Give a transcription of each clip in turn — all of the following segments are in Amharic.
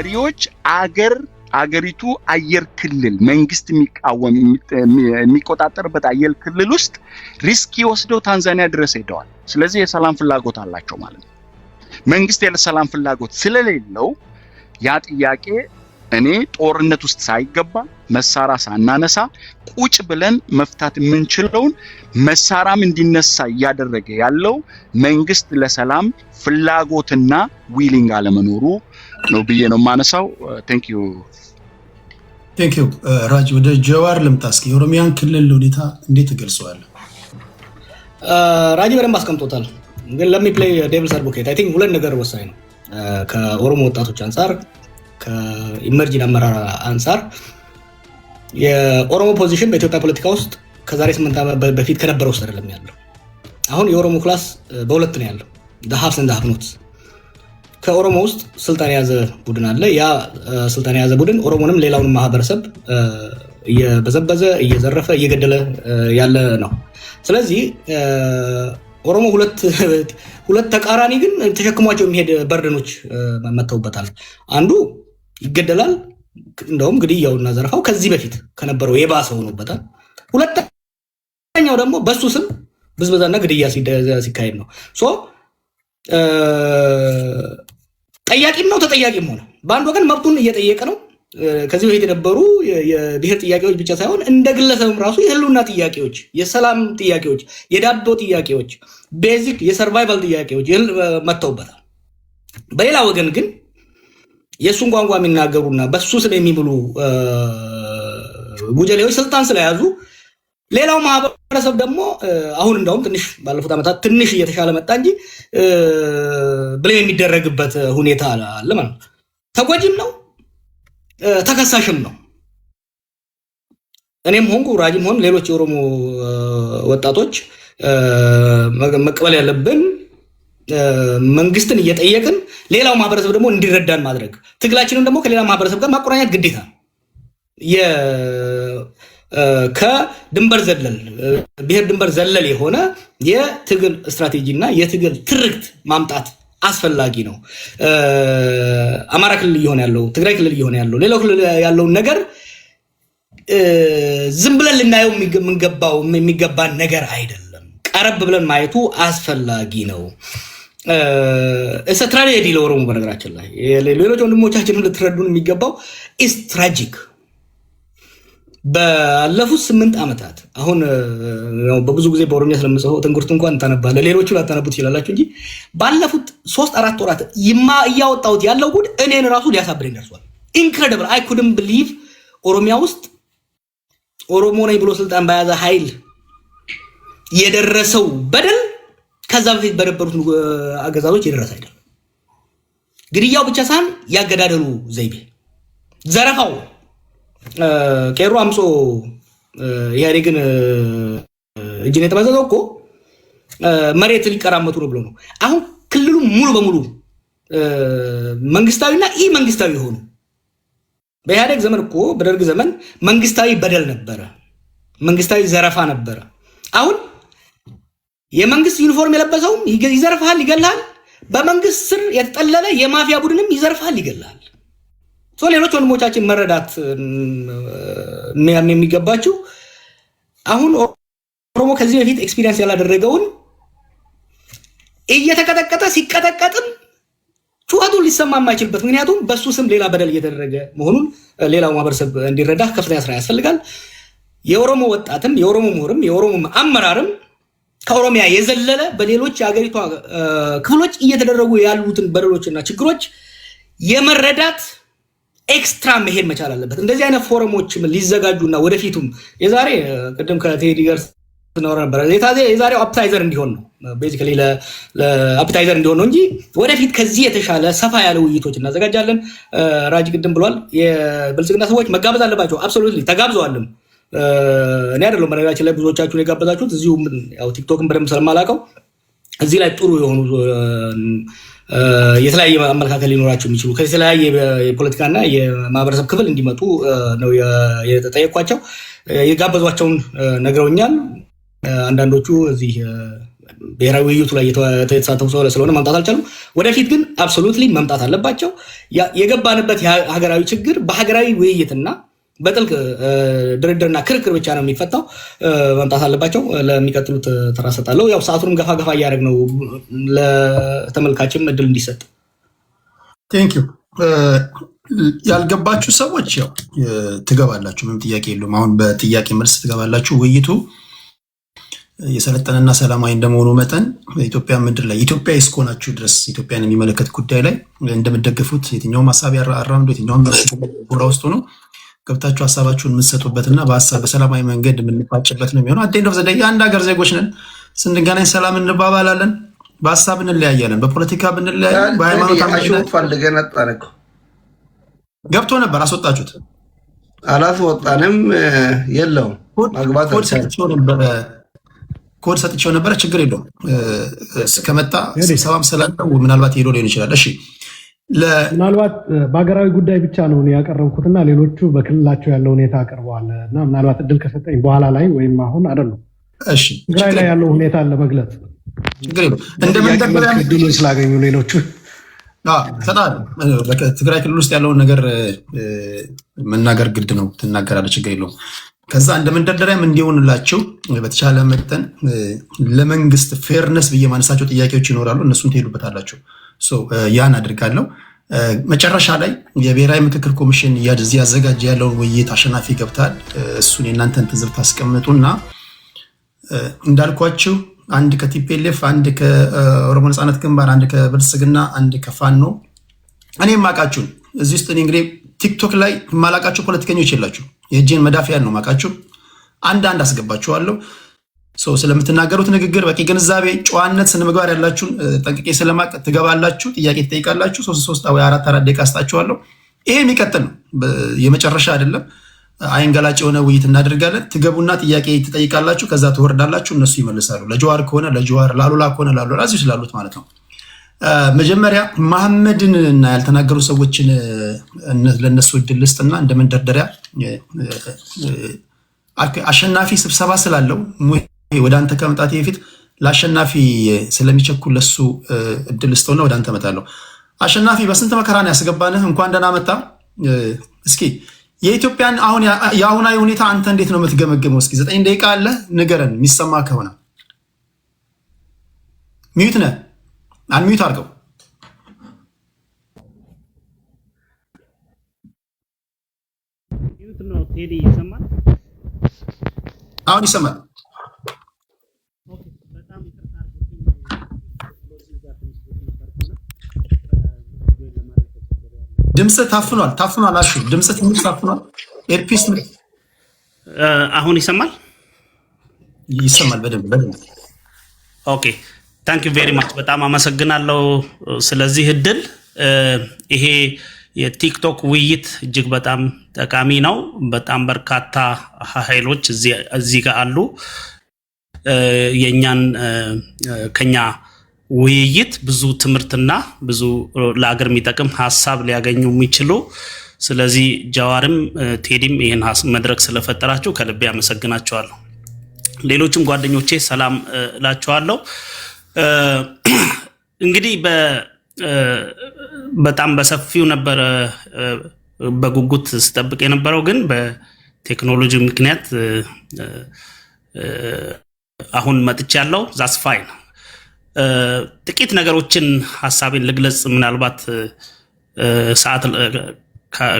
መሪዎች አገሪቱ አየር ክልል መንግስት የሚቆጣጠርበት አየር ክልል ውስጥ ሪስክ ወስደው ታንዛኒያ ድረስ ሄደዋል። ስለዚህ የሰላም ፍላጎት አላቸው ማለት ነው። መንግስት የሰላም ፍላጎት ስለሌለው ያ ጥያቄ እኔ ጦርነት ውስጥ ሳይገባ መሳሪያ ሳናነሳ ቁጭ ብለን መፍታት የምንችለውን መሳሪያም እንዲነሳ እያደረገ ያለው መንግስት ለሰላም ፍላጎትና ዊሊንግ አለመኖሩ ነው ብዬ ነው ማነሳው። ቴንክ ዩ ራጅ። ወደ ጀዋር ልምጣ እስኪ። የኦሮሚያን ክልል ሁኔታ እንዴት ትገልጸዋለህ? ራጅ በደንብ አስቀምጦታል። ግን ለሚ ፕሌይ ዴቪልስ አድቮኬት አይ ቲንክ ሁለት ነገር ወሳኝ ነው ከኦሮሞ ወጣቶች አንፃር ከኢመርጂን አመራር አንፃር። የኦሮሞ ፖዚሽን በኢትዮጵያ ፖለቲካ ውስጥ ከዛሬ 8 ዓመት በፊት ከነበረው ውስጥ አይደለም ያለው። አሁን የኦሮሞ ክላስ በሁለት ነው ያለው፣ ሀፍስ እንደ ሀፍኖት። ከኦሮሞ ውስጥ ስልጣን የያዘ ቡድን አለ። ያ ስልጣን የያዘ ቡድን ኦሮሞንም ሌላውንም ማህበረሰብ እየበዘበዘ እየዘረፈ እየገደለ ያለ ነው። ስለዚህ ኦሮሞ ሁለት ተቃራኒ ግን ተሸክሟቸው የሚሄድ በርደኖች መተውበታል። አንዱ ይገደላል፣ እንደውም ግድያውና ዘረፋው ከዚህ በፊት ከነበረው የባሰ ሆኖበታል። ሁለተኛው ደግሞ በሱ ስም ብዝበዛና ግድያ ሲካሄድ ነው። ጠያቂም ነው ተጠያቂም ሆነ በአንድ ወገን መብቱን እየጠየቀ ነው። ከዚህ በፊት የነበሩ የብሔር ጥያቄዎች ብቻ ሳይሆን እንደ ግለሰብም ራሱ የህልውና ጥያቄዎች፣ የሰላም ጥያቄዎች፣ የዳቦ ጥያቄዎች፣ ቤዚክ የሰርቫይቫል ጥያቄዎች መተውበታል። በሌላ ወገን ግን የእሱን ቋንቋ የሚናገሩና በሱ ስም የሚብሉ ጉጀሌዎች ስልጣን ስለያዙ ሌላው ማህበረሰብ ደግሞ አሁን እንደውም ትንሽ ባለፉት ዓመታት ትንሽ እየተሻለ መጣ እንጂ ብለ የሚደረግበት ሁኔታ አለ ማለት ነው። ተጎጂም ነው ተከሳሽም ነው። እኔም ሆንኩ ራጅም ሆን ሌሎች የኦሮሞ ወጣቶች መቀበል ያለብን መንግስትን እየጠየቅን ሌላው ማህበረሰብ ደግሞ እንዲረዳን ማድረግ፣ ትግላችንን ደግሞ ከሌላ ማህበረሰብ ጋር ማቆራኘት ግዴታ ነው። ከድንበር ዘለል ብሔር ድንበር ዘለል የሆነ የትግል ስትራቴጂና የትግል ትርክት ማምጣት አስፈላጊ ነው። አማራ ክልል እየሆነ ያለው፣ ትግራይ ክልል እየሆነ ያለው፣ ሌላው ክልል ያለውን ነገር ዝም ብለን ልናየው የሚገባን ነገር አይደለም። ቀረብ ብለን ማየቱ አስፈላጊ ነው። ትራጀዲ ለኦሮሞ በነገራችን ላይ ሌሎች ወንድሞቻችንን ልትረዱን የሚገባው ኢስ ትራጂክ። ባለፉት 8 ዓመታት አሁን በብዙ ጊዜ በኦሮሚያ ስለምጽፈው ትንግርቱ እንኳን ታነባለ ሌሎቹ ላታነቡት ይችላላችሁ እንጂ ባለፉት 3-4 ወራት እያወጣሁት ያለው ጉድ እኔን ራሱ ሊያሳብረኝ ደርሷል። ኢንክሬዲብል አይ ኩድንት ቢሊቭ ኦሮሚያ ውስጥ ኦሮሞ ነኝ ብሎ ስልጣን በያዘ ኃይል የደረሰው በደል ከዛ በፊት በነበሩት አገዛዞች የደረሰ አይደለም። ግድያው ብቻ ሳይሆን ያገዳደሉ ዘይቤ፣ ዘረፋው ቄሮ አምጾ ኢህአዴግን እጅን የተመዘዘው እኮ መሬት ሊቀራመቱ ነው ብሎ ነው። አሁን ክልሉ ሙሉ በሙሉ መንግስታዊና ኢ መንግስታዊ ሆኑ። በኢህአዴግ ዘመን እኮ በደርግ ዘመን መንግስታዊ በደል ነበረ፣ መንግስታዊ ዘረፋ ነበረ። አሁን የመንግስት ዩኒፎርም የለበሰውም ይዘርፋል፣ ይገላል። በመንግስት ስር የተጠለለ የማፊያ ቡድንም ይዘርፋል፣ ይገላል። ሌሎች ወንድሞቻችን መረዳት የሚገባቸው አሁን ኦሮሞ ከዚህ በፊት ኤክስፒሪየንስ ያላደረገውን እየተቀጠቀጠ ሲቀጠቀጥም ጩኸቱ ሊሰማ የማይችልበት ምክንያቱም በሱ ስም ሌላ በደል እየተደረገ መሆኑን ሌላው ማህበረሰብ እንዲረዳ ከፍተኛ ስራ ያስፈልጋል። የኦሮሞ ወጣትም የኦሮሞ ምሁርም የኦሮሞ አመራርም ከኦሮሚያ የዘለለ በሌሎች የሀገሪቷ ክፍሎች እየተደረጉ ያሉትን በደሎችና ችግሮች የመረዳት ኤክስትራ መሄድ መቻል አለበት። እንደዚህ አይነት ፎረሞችም ሊዘጋጁና ወደፊቱም የዛሬ ቅድም ከቴዲ ጋር ስናወራ ነበር የዛሬው አፕታይዘር እንዲሆን ነው፣ ቤዚካሊ ለአፕታይዘር እንዲሆን ነው እንጂ ወደፊት ከዚህ የተሻለ ሰፋ ያለ ውይይቶች እናዘጋጃለን። ራጅ ቅድም ብሏል፣ የብልጽግና ሰዎች መጋበዝ አለባቸው። አብሶሉትሊ ተጋብዘዋልም። እኔ አይደለም በነገራችን ላይ ብዙዎቻችሁን የጋበዛችሁት እዚሁ ያው ቲክቶክን በደንብ ስለማላውቀው እዚህ ላይ ጥሩ የሆኑ የተለያየ አመለካከት ሊኖራቸው የሚችሉ ከተለያየ የፖለቲካና የማህበረሰብ ክፍል እንዲመጡ ነው የተጠየኳቸው። የጋበዟቸውን ነግረውኛል። አንዳንዶቹ እዚህ ብሔራዊ ውይይቱ ላይ የተሳተፉ ስለሆነ መምጣት አልቻሉም። ወደፊት ግን አብሶሉትሊ መምጣት አለባቸው። የገባንበት ሀገራዊ ችግር በሀገራዊ ውይይትና በጥልቅ ድርድርና ክርክር ብቻ ነው የሚፈታው። መምጣት አለባቸው። ለሚቀጥሉት ተራ ሰጣለሁ። ያው ሰዓቱንም ገፋ እያደረግ ነው ለተመልካችም እድል እንዲሰጥ። ቴንክ ዩ። ያልገባችሁ ሰዎች ያው ትገባላችሁ፣ ምንም ጥያቄ የለውም። አሁን በጥያቄ መልስ ትገባላችሁ። ውይይቱ የሰለጠነና ሰላማዊ እንደመሆኑ መጠን ኢትዮጵያ ምድር ላይ ኢትዮጵያ እስከሆናችሁ ድረስ ኢትዮጵያን የሚመለከት ጉዳይ ላይ እንደምትደግፉት የትኛውም ሀሳብ አራምዶ የትኛውም ጎራ ውስጥ ሆኖ ገብታችሁ ሀሳባችሁን የምትሰጡበትና በሀሳብ በሰላማዊ መንገድ የምንፋጭበት ነው የሚሆነው። አት ኤንድ ኦፍ ዘ ዴይ የአንድ ሀገር ዜጎች ነን። ስንገናኝ ሰላም እንባባላለን። በሀሳብ እንለያያለን። በፖለቲካ ብንለያይ በሃይማኖት ፈልገን አጣነው ገብቶ ነበር። አስወጣችሁት? አላስወጣንም። የለውም ማግባት ኮድ ሰጥቼው ነበረ። ችግር የለውም። እስከመጣ ስብሰባም ስላለው ምናልባት ሄዶ ሊሆን ይችላል። እሺ ምናልባት በሀገራዊ ጉዳይ ብቻ ነው ያቀረብኩትና ሌሎቹ በክልላቸው ያለው ሁኔታ አቅርበዋል እና ምናልባት እድል ከሰጠኝ በኋላ ላይ ወይም አሁን አይደለም ትግራይ ላይ ያለው ሁኔታ ለመግለጽ ችግር የለውም። እንደምንደበረ እድሉን ስላገኙ ሌሎቹ ትግራይ ክልል ውስጥ ያለውን ነገር መናገር ግድ ነው። ትናገራለህ፣ ችግር የለውም። ከዛ እንደመንደርደሪያም እንዲሆንላቸው በተቻለ መጠን ለመንግስት ፌርነስ ብዬ ማነሳቸው ጥያቄዎች ይኖራሉ። እነሱን ትሄዱበታላችሁ። ያን አድርጋለሁ። መጨረሻ ላይ የብሔራዊ ምክክር ኮሚሽን እዚህ ያዘጋጀ ያለውን ውይይት አሸናፊ ገብታል። እሱን የእናንተን ትዝብት ታስቀምጡና እንዳልኳችሁ አንድ ከቲፒኤልኤፍ፣ አንድ ከኦሮሞ ነፃነት ግንባር፣ አንድ ከብልጽግና፣ አንድ ከፋኖ እኔ ማቃችሁን እዚህ ውስጥ እንግዲህ ቲክቶክ ላይ ማላቃችሁ ፖለቲከኞች የላችሁ። የእጄን መዳፊያ ነው ማቃችሁ። አንድ አስገባችኋለሁ። ስለምትናገሩት ንግግር በቂ ግንዛቤ፣ ጨዋነት፣ ስነምግባር ያላችሁን ጠንቅቄ ስለማቅ ትገባላችሁ፣ ጥያቄ ትጠይቃላችሁ። 3 ወይ 4 ደቂቃ አስጣችኋለሁ። ይሄ የሚቀጥል ነው፣ የመጨረሻ አይደለም። አይንገላጭ የሆነ ውይይት እናደርጋለን። ትገቡና ጥያቄ ትጠይቃላችሁ፣ ከዛ ትወርዳላችሁ፣ እነሱ ይመልሳሉ። ለጀዋር ከሆነ ለጀዋር፣ ላሉላ ከሆነ ላሉላ፣ እዚሁ ስላሉት ማለት ነው። መጀመሪያ መሐመድን እና ያልተናገሩ ሰዎችን ለነሱ እድል ልስጥና እንደ መንደርደሪያ አሸናፊ ስብሰባ ስላለው ወደ አንተ ከመጣቴ በፊት ለአሸናፊ ስለሚቸኩል ለሱ እድል ልስጠውና ወደ አንተ መጣለሁ። አሸናፊ በስንት መከራ ነው ያስገባንህ። እንኳን ደህና መጣ። እስኪ የኢትዮጵያን የአሁናዊ ሁኔታ አንተ እንዴት ነው የምትገመገመው? እስኪ 9 ደቂቃ አለ፣ ንገረን የሚሰማ ከሆነ። ሚዩት ነህ፣ አንሚዩት አድርገው። አሁን ይሰማል። ድምጽ ታፍኗል። አሹ ድምጽ ትንሽ ታፍኗል። ኤርፒስ አሁን ይሰማል በደንብ። ኦኬ ታንክ ዩ ቬሪ ማች። በጣም አመሰግናለሁ ስለዚህ እድል። ይሄ የቲክቶክ ውይይት እጅግ በጣም ጠቃሚ ነው። በጣም በርካታ ኃይሎች እዚህ ጋር አሉ። የኛን ከኛ ውይይት ብዙ ትምህርትና ብዙ ለሀገር የሚጠቅም ሀሳብ ሊያገኙ የሚችሉ። ስለዚህ ጀዋርም ቴዲም ይህን መድረክ ስለፈጠራችሁ ከልቤ አመሰግናቸዋለሁ። ሌሎችም ጓደኞቼ ሰላም እላቸዋለሁ። እንግዲህ በጣም በሰፊው ነበረ በጉጉት ስጠብቅ የነበረው፣ ግን በቴክኖሎጂ ምክንያት አሁን መጥቻለሁ። ዛስ ፋይን። ጥቂት ነገሮችን ሀሳቤን ልግለጽ። ምናልባት ሰዓት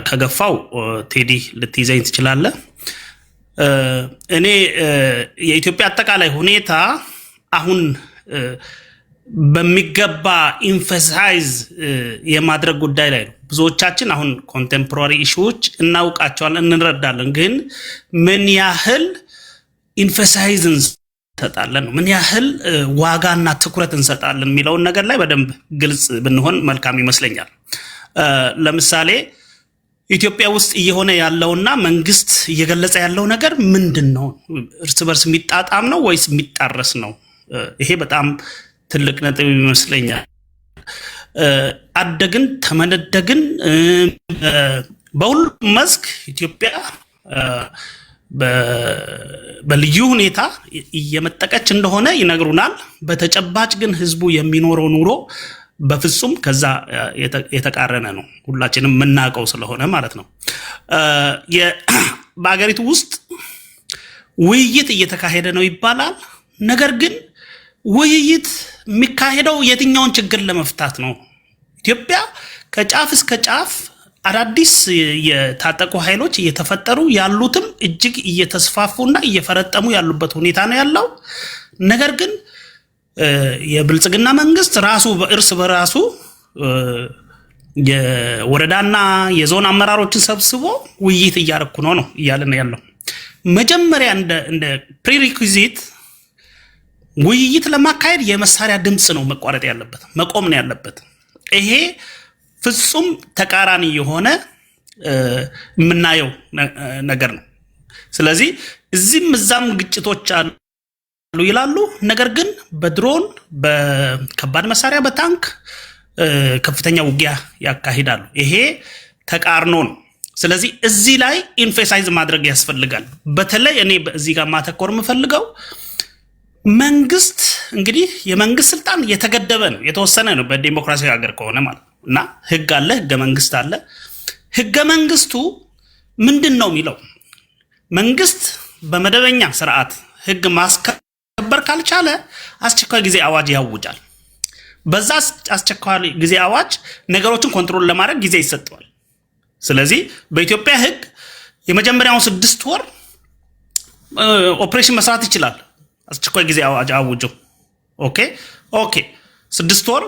ከገፋው ቴዲ ልትይዘኝ ትችላለህ። እኔ የኢትዮጵያ አጠቃላይ ሁኔታ አሁን በሚገባ ኢንፈሳይዝ የማድረግ ጉዳይ ላይ ነው። ብዙዎቻችን አሁን ኮንቴምፖራሪ ኢሹዎች እናውቃቸዋለን፣ እንረዳለን። ግን ምን ያህል ኢንፈሳይዝ እንሰጣለን፣ ምን ያህል ዋጋና ትኩረት እንሰጣለን የሚለውን ነገር ላይ በደንብ ግልጽ ብንሆን መልካም ይመስለኛል። ለምሳሌ ኢትዮጵያ ውስጥ እየሆነ ያለውና መንግስት እየገለጸ ያለው ነገር ምንድን ነው? እርስ በርስ የሚጣጣም ነው ወይስ የሚጣረስ ነው? ይሄ በጣም ትልቅ ነጥብ ይመስለኛል። አደግን ተመነደግን በሁሉም መስክ ኢትዮጵያ በልዩ ሁኔታ እየመጠቀች እንደሆነ ይነግሩናል። በተጨባጭ ግን ህዝቡ የሚኖረው ኑሮ በፍጹም ከዛ የተቃረነ ነው። ሁላችንም የምናውቀው ስለሆነ ማለት ነው። በአገሪቱ ውስጥ ውይይት እየተካሄደ ነው ይባላል። ነገር ግን ውይይት የሚካሄደው የትኛውን ችግር ለመፍታት ነው? ኢትዮጵያ ከጫፍ እስከ ጫፍ አዳዲስ የታጠቁ ኃይሎች እየተፈጠሩ ያሉትም እጅግ እየተስፋፉና እየፈረጠሙ ያሉበት ሁኔታ ነው ያለው። ነገር ግን የብልጽግና መንግስት ራሱ እርስ በራሱ የወረዳና የዞን አመራሮችን ሰብስቦ ውይይት እያረኩ ነው እያለን ያለው። መጀመሪያ እንደ ፕሪሪኩዚት ውይይት ለማካሄድ የመሳሪያ ድምፅ ነው መቋረጥ ያለበት፣ መቆም ነው ያለበት። ይሄ ፍጹም ተቃራኒ የሆነ የምናየው ነገር ነው። ስለዚህ እዚህም እዛም ግጭቶች አሉ ይላሉ። ነገር ግን በድሮን በከባድ መሳሪያ በታንክ ከፍተኛ ውጊያ ያካሂዳሉ። ይሄ ተቃርኖ ነው። ስለዚህ እዚህ ላይ ኢንፌሳይዝ ማድረግ ያስፈልጋል። በተለይ እኔ እዚህ ጋር ማተኮር የምፈልገው መንግስት እንግዲህ የመንግስት ስልጣን የተገደበ ነው፣ የተወሰነ ነው በዲሞክራሲያዊ ሀገር ከሆነ ማለት ነው። እና ህግ አለ፣ ህገ መንግስት አለ። ህገ መንግስቱ ምንድን ነው የሚለው? መንግስት በመደበኛ ስርዓት ህግ ማስከበር ካልቻለ አስቸኳይ ጊዜ አዋጅ ያውጃል። በዛ አስቸኳይ ጊዜ አዋጅ ነገሮችን ኮንትሮል ለማድረግ ጊዜ ይሰጠዋል። ስለዚህ በኢትዮጵያ ህግ የመጀመሪያውን 6 ወር ኦፕሬሽን መስራት ይችላል። አስቸኳይ ጊዜ አዋጅ አውጆ ኦኬ 6 ወር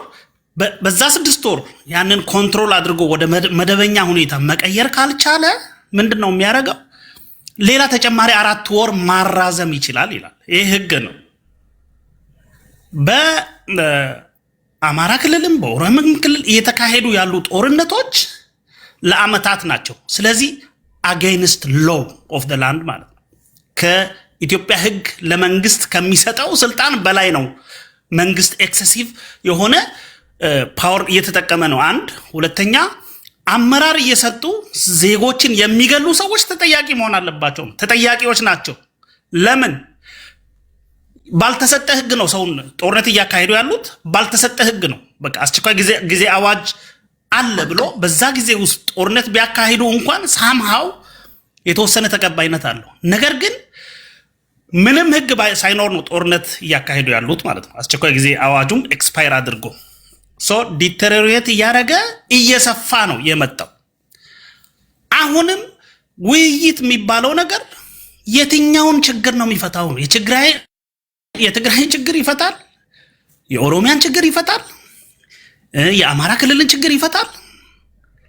በዛ 6 ወር ያንን ኮንትሮል አድርጎ ወደ መደበኛ ሁኔታ መቀየር ካልቻለ ምንድነው የሚያደርገው? ሌላ ተጨማሪ 4 ወር ማራዘም ይችላል ይላል። ይህ ህግ ነው። በአማራ ክልልም በኦሮሚያ ክልል እየተካሄዱ ያሉ ጦርነቶች ለአመታት ናቸው። ስለዚህ አጌንስት ሎው ኦፍ ዘ ላንድ ማለት ነው። ከኢትዮጵያ ህግ ለመንግስት ከሚሰጠው ስልጣን በላይ ነው። መንግስት ኤክሰሲቭ የሆነ ፓወር እየተጠቀመ ነው። አንድ ሁለተኛ፣ አመራር እየሰጡ ዜጎችን የሚገሉ ሰዎች ተጠያቂ መሆን አለባቸው። ተጠያቂዎች ናቸው። ለምን? ባልተሰጠ ህግ ነው ሰውን ጦርነት እያካሄዱ ያሉት። ባልተሰጠ ህግ ነው። በቃ አስቸኳይ ጊዜ አዋጅ አለ ብሎ በዛ ጊዜ ውስጥ ጦርነት ቢያካሂዱ እንኳን ሳምሃው የተወሰነ ተቀባይነት አለው። ነገር ግን ምንም ህግ ሳይኖር ነው ጦርነት እያካሄዱ ያሉት ማለት ነው። አስቸኳይ ጊዜ አዋጁም ኤክስፓየር አድርጎ ዲተሪዮሬት እያደረገ እየሰፋ ነው የመጣው። አሁንም ውይይት የሚባለው ነገር የትኛውን ችግር ነው የሚፈታው? ነው የትግራይን ችግር ይፈታል? የኦሮሚያን ችግር ይፈታል? የአማራ ክልልን ችግር ይፈታል?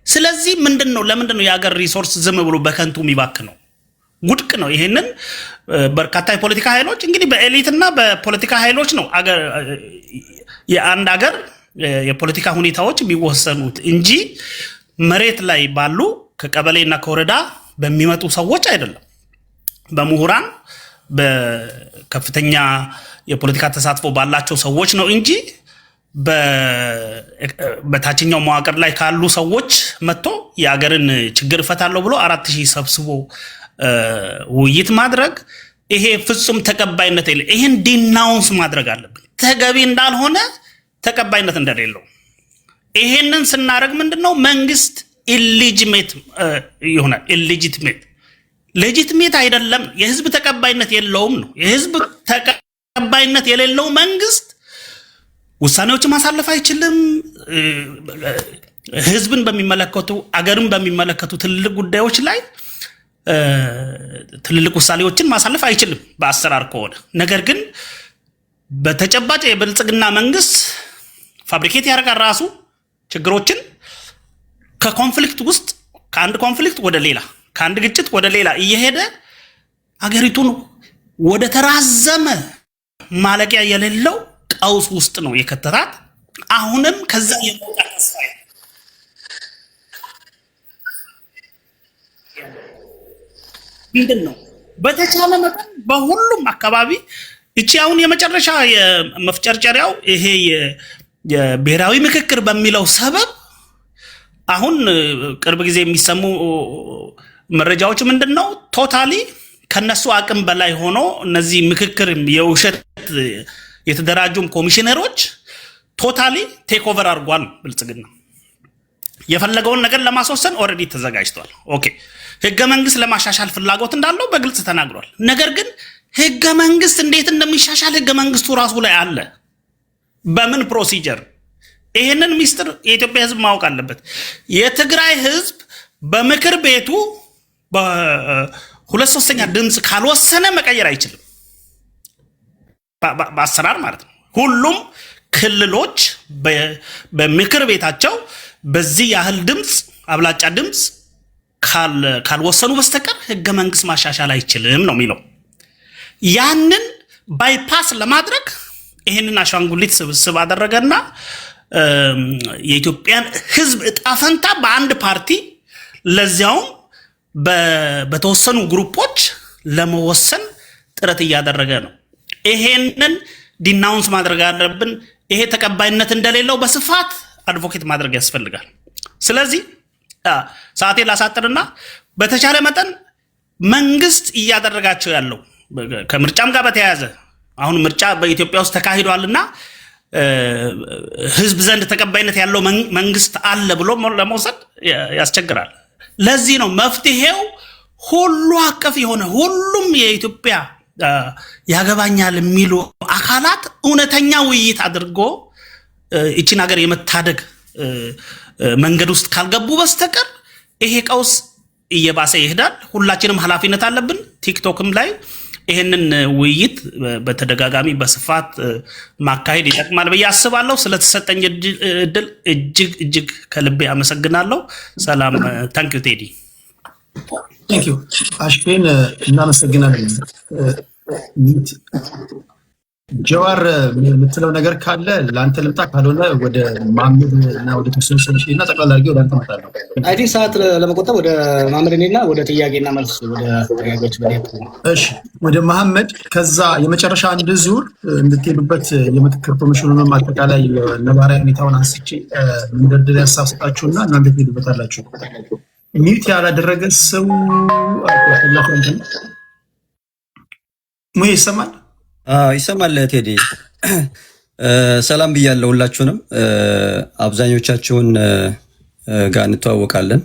ስለዚህ ለምንድን ነው የሀገር ሪሶርስ ዝም ብሎ በከንቱ የሚባክ ነው? ውድቅ ነው። ይሄንን በርካታ የፖለቲካ ኃይሎች እንግዲህ በኤሊትና በፖለቲካ ኃይሎች ነው የአንድ ሀገር የፖለቲካ ሁኔታዎች የሚወሰኑት እንጂ መሬት ላይ ባሉ ከቀበሌና ከወረዳ በሚመጡ ሰዎች አይደለም። በምሁራን በከፍተኛ የፖለቲካ ተሳትፎ ባላቸው ሰዎች ነው እንጂ በታችኛው መዋቅር ላይ ካሉ ሰዎች መጥቶ የሀገርን ችግር እፈታለሁ ብሎ 4000 ሰብስቦ ውይይት ማድረግ ይሄ ፍጹም ተቀባይነት የለ። ይሄን ዲናውንስ ማድረግ አለብን። ተገቢ እንዳልሆነ ተቀባይነት እንደሌለው ይሄንን ስናደርግ ምንድነው መንግስት ኢሊጂሜት ይሆናል። ሌጂቲሜት አይደለም፣ የህዝብ ተቀባይነት የለውም ነው። የህዝብ ተቀባይነት የሌለው መንግስት ውሳኔዎችን ማሳለፍ አይችልም። ህዝብን በሚመለከቱ አገርን በሚመለከቱ ትልልቅ ጉዳዮች ላይ ትልልቅ ውሳኔዎችን ማሳለፍ አይችልም በአሰራር ከሆነ። ነገር ግን በተጨባጭ የብልጽግና መንግስት ፋብሪኬት ያደርጋል ራሱ ችግሮችን ከኮንፍሊክት ውስጥ ከአንድ ኮንፍሊክት ወደ ሌላ ከአንድ ግጭት ወደ ሌላ እየሄደ አገሪቱን ወደ ተራዘመ ማለቂያ የሌለው ቀውስ ውስጥ ነው የከተታት። አሁንም ከዛ የመውጣት ተስፋ ምንድን ነው? በተቻለ መጠን በሁሉም አካባቢ እቺ አሁን የመጨረሻ የመፍጨርጨሪያው ይሄ የብሔራዊ ምክክር በሚለው ሰበብ አሁን ቅርብ ጊዜ የሚሰሙ መረጃዎች ምንድን ነው? ቶታሊ ከነሱ አቅም በላይ ሆኖ እነዚህ ምክክር የውሸት የተደራጁም ኮሚሽነሮች ቶታሊ ቴክ ኦቨር አድርጓል። ብልጽግና የፈለገውን ነገር ለማስወሰን ኦልሬዲ ተዘጋጅቷል። ኦኬ ህገ መንግስት ለማሻሻል ፍላጎት እንዳለው በግልጽ ተናግሯል። ነገር ግን ህገ መንግስት እንዴት እንደሚሻሻል ህገ መንግስቱ ራሱ ላይ አለ። በምን ፕሮሲጀር? ይሄንን ሚስጥር የኢትዮጵያ ህዝብ ማወቅ አለበት። የትግራይ ህዝብ በምክር ቤቱ በ2/3 ድምፅ ካልወሰነ መቀየር አይችልም። በአሰራር ማለት ነው። ሁሉም ክልሎች በምክር ቤታቸው በዚህ ያህል ድምፅ አብላጫ ድምፅ ካልወሰኑ በስተቀር ህገ መንግስት ማሻሻል አይችልም ነው የሚለው። ያንን ባይፓስ ለማድረግ ይሄንን አሻንጉሊት ስብስብ አደረገና የኢትዮጵያን ህዝብ እጣ ፈንታ በአንድ ፓርቲ ለዚያውም በተወሰኑ ግሩፖች ለመወሰን ጥረት እያደረገ ነው። ይሄንን ዲናውንስ ማድረግ አለብን። ይሄ ተቀባይነት እንደሌለው በስፋት አድቮኬት ማድረግ ያስፈልጋል። ስለዚህ ሰዓቴ ላሳጥርና በተቻለ መጠን መንግስት እያደረጋቸው ያለው ከምርጫም ጋር በተያያዘ አሁን ምርጫ በኢትዮጵያ ውስጥ ተካሂዷልና ህዝብ ዘንድ ተቀባይነት ያለው መንግስት አለ ብሎ ለመውሰድ ያስቸግራል። ለዚህ ነው መፍትሄው ሁሉ አቀፍ የሆነ ሁሉም የኢትዮጵያ ያገባኛል የሚሉ አካላት እውነተኛ ውይይት አድርጎ እቺን ሀገር የመታደግ መንገድ ውስጥ ካልገቡ በስተቀር ይሄ ቀውስ እየባሰ ይሄዳል። ሁላችንም ኃላፊነት አለብን። ቲክቶክም ላይ ይሄንን ውይይት በተደጋጋሚ በስፋት ማካሄድ ይጠቅማል ብዬ አስባለሁ። ስለተሰጠኝ እድል እጅግ እጅግ ከልቤ አመሰግናለሁ። ሰላም። ታንኪዩ ቴዲ። ታንኪዩ አሽኬን እናመሰግናለን። ጀዋር የምትለው ነገር ካለ ለአንተ ልምጣ፣ ካልሆነ ወደ መሐመድ እና ወደ ተወሰኑ ሰዎች እና ጠቅላላ አድርጌ ወደ አንተ እመጣለሁ። አይ ቲንክ ሰዓት ለመቆጠብ ወደ መሐመድ እና ወደ ጥያቄና መልስ ወደ ጥያቄዎች በደንብ። እሺ ወደ መሐመድ፣ ከዛ የመጨረሻ አንድ ዙር እንድትሄዱበት የምክክር ኮሚሽኑንም አጠቃላይ ነባራዊ ሁኔታውን አንስቼ መንደርደሪያ ሀሳብ ሰጣችሁና እናንተ ትሄዱበታላችሁ። ሚዩት ያላደረገ ሰው ሙይ ይሰማል? ይሰማል ቴዲ። ሰላም ብያለሁ ሁላችሁንም። አብዛኞቻችሁን ጋር እንተዋወቃለን።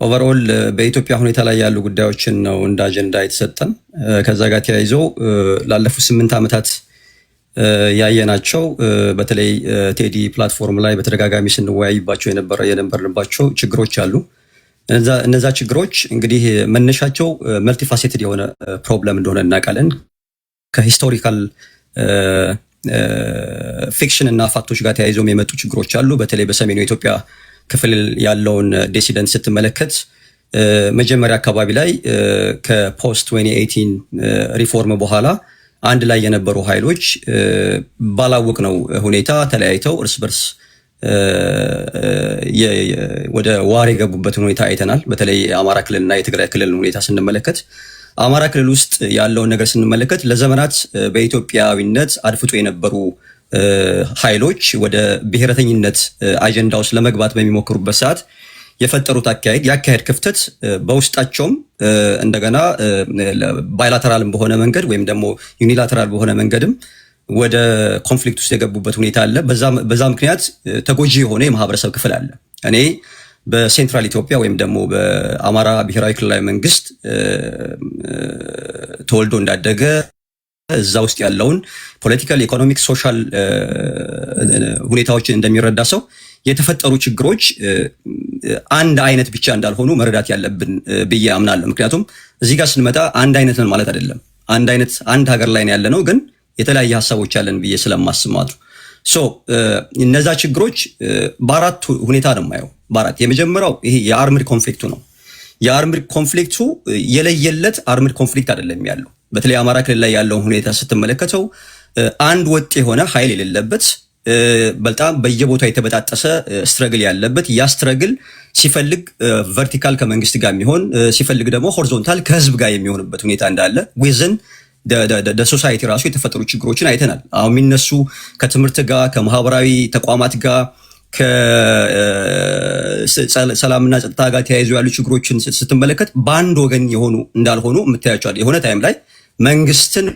ኦቨርኦል በኢትዮጵያ ሁኔታ ላይ ያሉ ጉዳዮችን ነው እንደ አጀንዳ የተሰጠን። ከዛ ጋር ተያይዞ ላለፉት 8 ዓመታት ያየናቸው በተለይ ቴዲ ፕላትፎርም ላይ በተደጋጋሚ ስንወያይባቸው የነበርንባቸው ችግሮች አሉ። እነዛ ችግሮች እንግዲህ መነሻቸው መልቲፋሴትድ የሆነ ፕሮብለም እንደሆነ እናውቃለን። ከሂስቶሪካል ፊክሽን እና ፋክቶች ጋር ተያይዘው የመጡ ችግሮች አሉ። በተለይ በሰሜኑ የኢትዮጵያ ክፍል ያለውን ዲሲደንት ስትመለከት መጀመሪያ አካባቢ ላይ ከፖስት 2018 ሪፎርም በኋላ አንድ ላይ የነበሩ ኃይሎች ባላወቅነው ሁኔታ ተለያይተው እርስ በርስ ወደ ዋር የገቡበትን ሁኔታ አይተናል። በተለይ የአማራ ክልልና የትግራይ ክልል ሁኔታ ስንመለከት አማራ ክልል ውስጥ ያለውን ነገር ስንመለከት ለዘመናት በኢትዮጵያዊነት አድፍጦ የነበሩ ኃይሎች ወደ ብሔረተኝነት አጀንዳ ውስጥ ለመግባት በሚሞክሩበት ሰዓት የፈጠሩት የአካሄድ ክፍተት በውስጣቸውም እንደገና ባይላተራልም በሆነ መንገድ ወይም ደግሞ ዩኒላተራል በሆነ መንገድም ወደ ኮንፍሊክት ውስጥ የገቡበት ሁኔታ አለ። በዛ ምክንያት ተጎጂ የሆነ የማህበረሰብ ክፍል አለ። እኔ በሴንትራል ኢትዮጵያ ወይም ደግሞ በአማራ ብሔራዊ ክልላዊ መንግስት ተወልዶ እንዳደገ እዛ ውስጥ ያለውን ፖለቲካል፣ ኢኮኖሚክ፣ ሶሻል ሁኔታዎችን እንደሚረዳ ሰው የተፈጠሩ ችግሮች አንድ አይነት ብቻ እንዳልሆኑ መረዳት ያለብን ብዬ አምናለሁ። ምክንያቱም እዚህ ጋር ስንመጣ አንድ አይነት ነን ማለት አይደለም። አንድ ሀገር ላይ ነው ያለነው፣ ግን የተለያየ ሀሳቦች ያለን ብዬ ስለማስብ ማለት ነው። እነዛ ችግሮች በአራት ሁኔታ ነው የማየው። በአራት የመጀመሪያው ይሄ የአርምድ ኮንፍሊክቱ ነው። የአርምድ ኮንፍሊክቱ የለየለት አርምድ ኮንፍሊክት አይደለም ያለው። በተለይ አማራ ክልል ላይ ያለውን ሁኔታ ስትመለከተው አንድ ወጥ የሆነ ኃይል የሌለበት በጣም በየቦታው የተበጣጠሰ ስትረግል ያለበት፣ ያ ስትረግል ሲፈልግ ቨርቲካል ከመንግስት ጋር የሚሆን ሲፈልግ ደግሞ ሆሪዞንታል ከህዝብ ጋር የሚሆንበት ሁኔታ እንዳለ ዊዝን ሶሳይቲ ራሱ የተፈጠሩ ችግሮችን አይተናል። አሁን የሚነሱ ከትምህርት ጋር ከማህበራዊ ተቋማት ጋር ከሰላምና ጸጥታ ጋር ተያይዞ ያሉ ችግሮችን ስትመለከት በአንድ ወገን የሆኑ እንዳልሆኑ የምታያቸዋል። የሆነ ታይም ላይ መንግስትን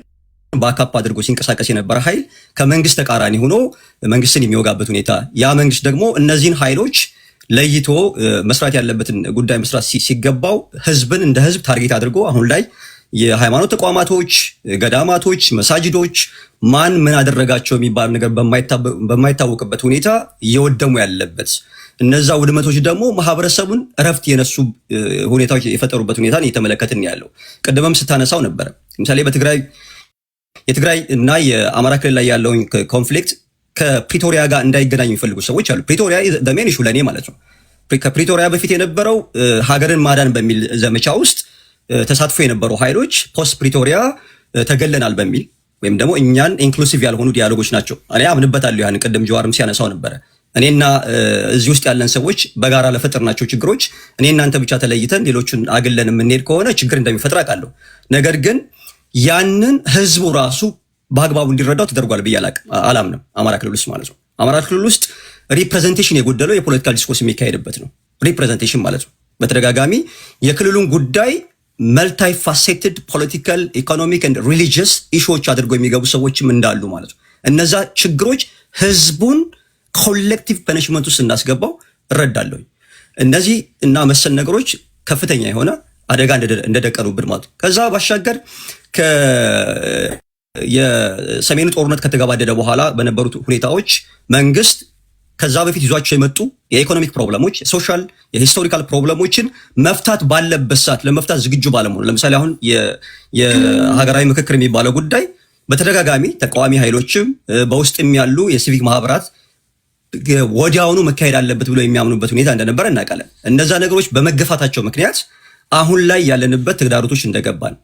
ባካፕ አድርጎ ሲንቀሳቀስ የነበረ ኃይል ከመንግስት ተቃራኒ ሆኖ መንግስትን የሚወጋበት ሁኔታ፣ ያ መንግስት ደግሞ እነዚህን ኃይሎች ለይቶ መስራት ያለበትን ጉዳይ መስራት ሲገባው ህዝብን እንደ ህዝብ ታርጌት አድርጎ አሁን ላይ የሃይማኖት ተቋማቶች፣ ገዳማቶች፣ መሳጅዶች ማን ምን አደረጋቸው የሚባል ነገር በማይታወቅበት ሁኔታ እየወደሙ ያለበት፣ እነዛ ውድመቶች ደግሞ ማህበረሰቡን እረፍት የነሱ ሁኔታዎች የፈጠሩበት ሁኔታ እየተመለከትን ያለው። ቅድምም ስታነሳው ነበረ። ለምሳሌ የትግራይ እና የአማራ ክልል ላይ ያለውን ኮንፍሊክት ከፕሪቶሪያ ጋር እንዳይገናኝ የሚፈልጉ ሰዎች አሉ። ፕሪቶሪያ ሜን ኢሹ ለእኔ ማለት ነው። ከፕሪቶሪያ በፊት የነበረው ሀገርን ማዳን በሚል ዘመቻ ውስጥ ተሳትፎ የነበሩ ኃይሎች ፖስት ፕሪቶሪያ ተገለናል በሚል ወይም ደግሞ እኛን ኢንክሉሲቭ ያልሆኑ ዲያሎጎች ናቸው። እኔ አምንበታለሁ። ያን ቅድም ጀዋርም ሲያነሳው ነበረ። እኔና እዚህ ውስጥ ያለን ሰዎች በጋራ ለፈጠርናቸው ችግሮች እኔ እናንተ ብቻ ተለይተን ሌሎችን አግለን የምንሄድ ከሆነ ችግር እንደሚፈጥር አውቃለሁ። ነገር ግን ያንን ህዝቡ ራሱ በአግባቡ እንዲረዳው ተደርጓል ብዬ አላምንም። አማራ ክልል ውስጥ ማለት ነው። አማራ ክልል ውስጥ ሪፕሬዘንቴሽን የጎደለው የፖለቲካል ዲስኮርስ የሚካሄድበት ነው። ሪፕሬዘንቴሽን ማለት ነው። በተደጋጋሚ የክልሉን ጉዳይ መልታይ ፋሴትድ ፖለቲካል፣ ኢኮኖሚክ ኤንድ ሪሊጂየስ ኢሹዎች አድርገው የሚገቡ ሰዎችም እንዳሉ ማለት ነው። እነዛ ችግሮች ህዝቡን ኮሌክቲቭ ፐኒሽመንት ውስጥ እንዳስገባው እረዳለሁ። እነዚህ እና መሰል ነገሮች ከፍተኛ የሆነ አደጋ እንደደቀኑብን ማለት ነው። ከዛ ባሻገር የሰሜኑ ጦርነት ከተገባደደ በኋላ በነበሩት ሁኔታዎች መንግስት ከዛ በፊት ይዟቸው የመጡ የኢኮኖሚክ ፕሮብለሞች፣ ሶሻል የሂስቶሪካል ፕሮብለሞችን መፍታት ባለበት ሰዓት ለመፍታት ዝግጁ ባለመሆኑ፣ ለምሳሌ አሁን የሀገራዊ ምክክር የሚባለው ጉዳይ በተደጋጋሚ ተቃዋሚ ኃይሎችም በውስጥም ያሉ የሲቪክ ማህበራት ወዲያውኑ መካሄድ አለበት ብለው የሚያምኑበት ሁኔታ እንደነበረ እናውቃለን። እነዛ ነገሮች በመገፋታቸው ምክንያት አሁን ላይ ያለንበት ተግዳሮቶች እንደገባን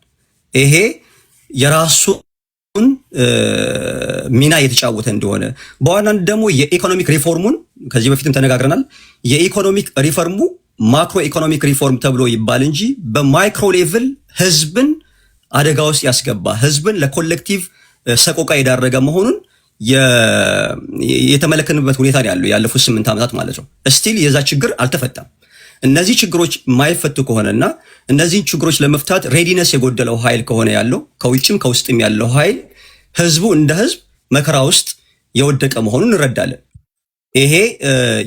ይሄ የራሱን ሚና እየተጫወተ እንደሆነ በዋናነት ደግሞ የኢኮኖሚክ ሪፎርሙን ከዚህ በፊትም ተነጋግረናል። የኢኮኖሚክ ሪፎርሙ ማክሮ ኢኮኖሚክ ሪፎርም ተብሎ ይባል እንጂ በማይክሮ ሌቭል ህዝብን አደጋ ውስጥ ያስገባ፣ ህዝብን ለኮሌክቲቭ ሰቆቃ የዳረገ መሆኑን የተመለከትንበት ሁኔታ ነው ያለው ያለፉት 8 ዓመታት ማለት ነው። ስቲል የዛ ችግር አልተፈታም። እነዚህ ችግሮች የማይፈቱ ከሆነና እነዚህን ችግሮች ለመፍታት ሬዲነስ የጎደለው ኃይል ከሆነ ያለው ከውጭም ከውስጥም ያለው ኃይል ህዝቡ እንደ ህዝብ መከራ ውስጥ የወደቀ መሆኑን እንረዳለን። ይሄ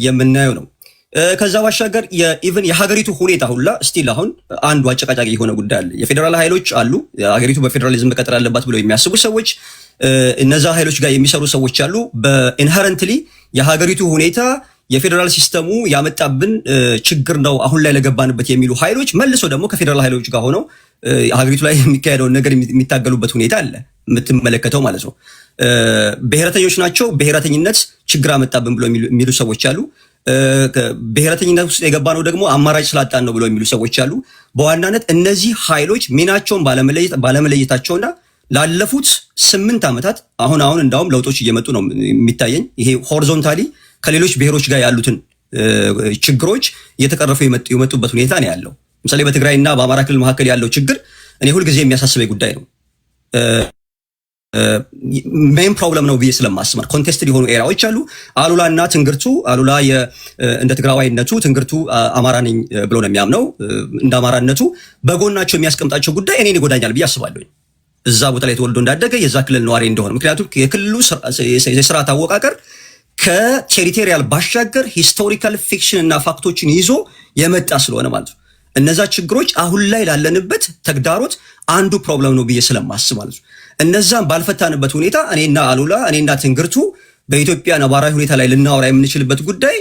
የምናየው ነው። ከዛ ባሻገር ኢቭን የሀገሪቱ ሁኔታ ሁላ ስቲል አሁን አንዱ አጨቃጫቂ የሆነ ጉዳይ አለ። የፌዴራል ኃይሎች አሉ። ሀገሪቱ በፌዴራሊዝም መቀጠል አለባት ብለው የሚያስቡ ሰዎች፣ እነዛ ኃይሎች ጋር የሚሰሩ ሰዎች አሉ። በኢንሄረንትሊ የሀገሪቱ ሁኔታ የፌዴራል ሲስተሙ ያመጣብን ችግር ነው አሁን ላይ ለገባንበት የሚሉ ኃይሎች መልሶ ደግሞ ከፌዴራል ኃይሎች ጋር ሆነው ሀገሪቱ ላይ የሚካሄደውን ነገር የሚታገሉበት ሁኔታ አለ የምትመለከተው ማለት ነው። ብሔረተኞች ናቸው። ብሔረተኝነት ችግር አመጣብን ብሎ የሚሉ ሰዎች አሉ። ብሔረተኝነት ውስጥ የገባነው ደግሞ አማራጭ ስላጣን ነው ብሎ የሚሉ ሰዎች አሉ። በዋናነት እነዚህ ኃይሎች ሚናቸውን ባለመለየታቸውና ላለፉት 8 ዓመታት አሁን እንዳውም ለውጦች እየመጡ ነው የሚታየኝ። ይሄ ሆሪዞንታሊ ከሌሎች ብሔሮች ጋር ያሉትን ችግሮች እየተቀረፉ የመጡበት ሁኔታ ነው ያለው። ለምሳሌ በትግራይና በአማራ ክልል መካከል ያለው ችግር እኔ ሁልጊዜ የሚያሳስበኝ ጉዳይ ነው። ሜን ፕሮብለም ነው ብዬ ስለማስብ ኮንቴስትድ የሆኑ ኤሪያዎች አሉ። አሉላና ትንግርቱ፣ አሉላ እንደ ትግራዋይነቱ፣ ትንግርቱ አማራ ነኝ ብሎ ነው የሚያምነው። እንደ አማራነቱ በጎናቸው የሚያስቀምጣቸው ጉዳይ እኔን ይጎዳኛል ብዬ አስባለሁ። እዛ ቦታ ላይ ተወልዶ እንዳደገ የዛ ክልል ነዋሪ እንደሆነ፣ ምክንያቱም የክልሉ የስርዓት አወቃቀር ከቴሪቶሪያል ባሻገር ሂስቶሪካል ፊክሽን እና ፋክቶችን ይዞ የመጣ ስለሆነ ማለት ነው። እነዛ ችግሮች አሁን ላይ ላለንበት ተግዳሮት አንዱ ፕሮብለም ነው ብዬ ስለማስብ ማለት ነው። እነዛም ባልፈታንበት ሁኔታ እኔና አሉላ እኔና ትንግርቱ በኢትዮጵያ ነባራዊ ሁኔታ ላይ ልናወራ የምንችልበት ጉዳይ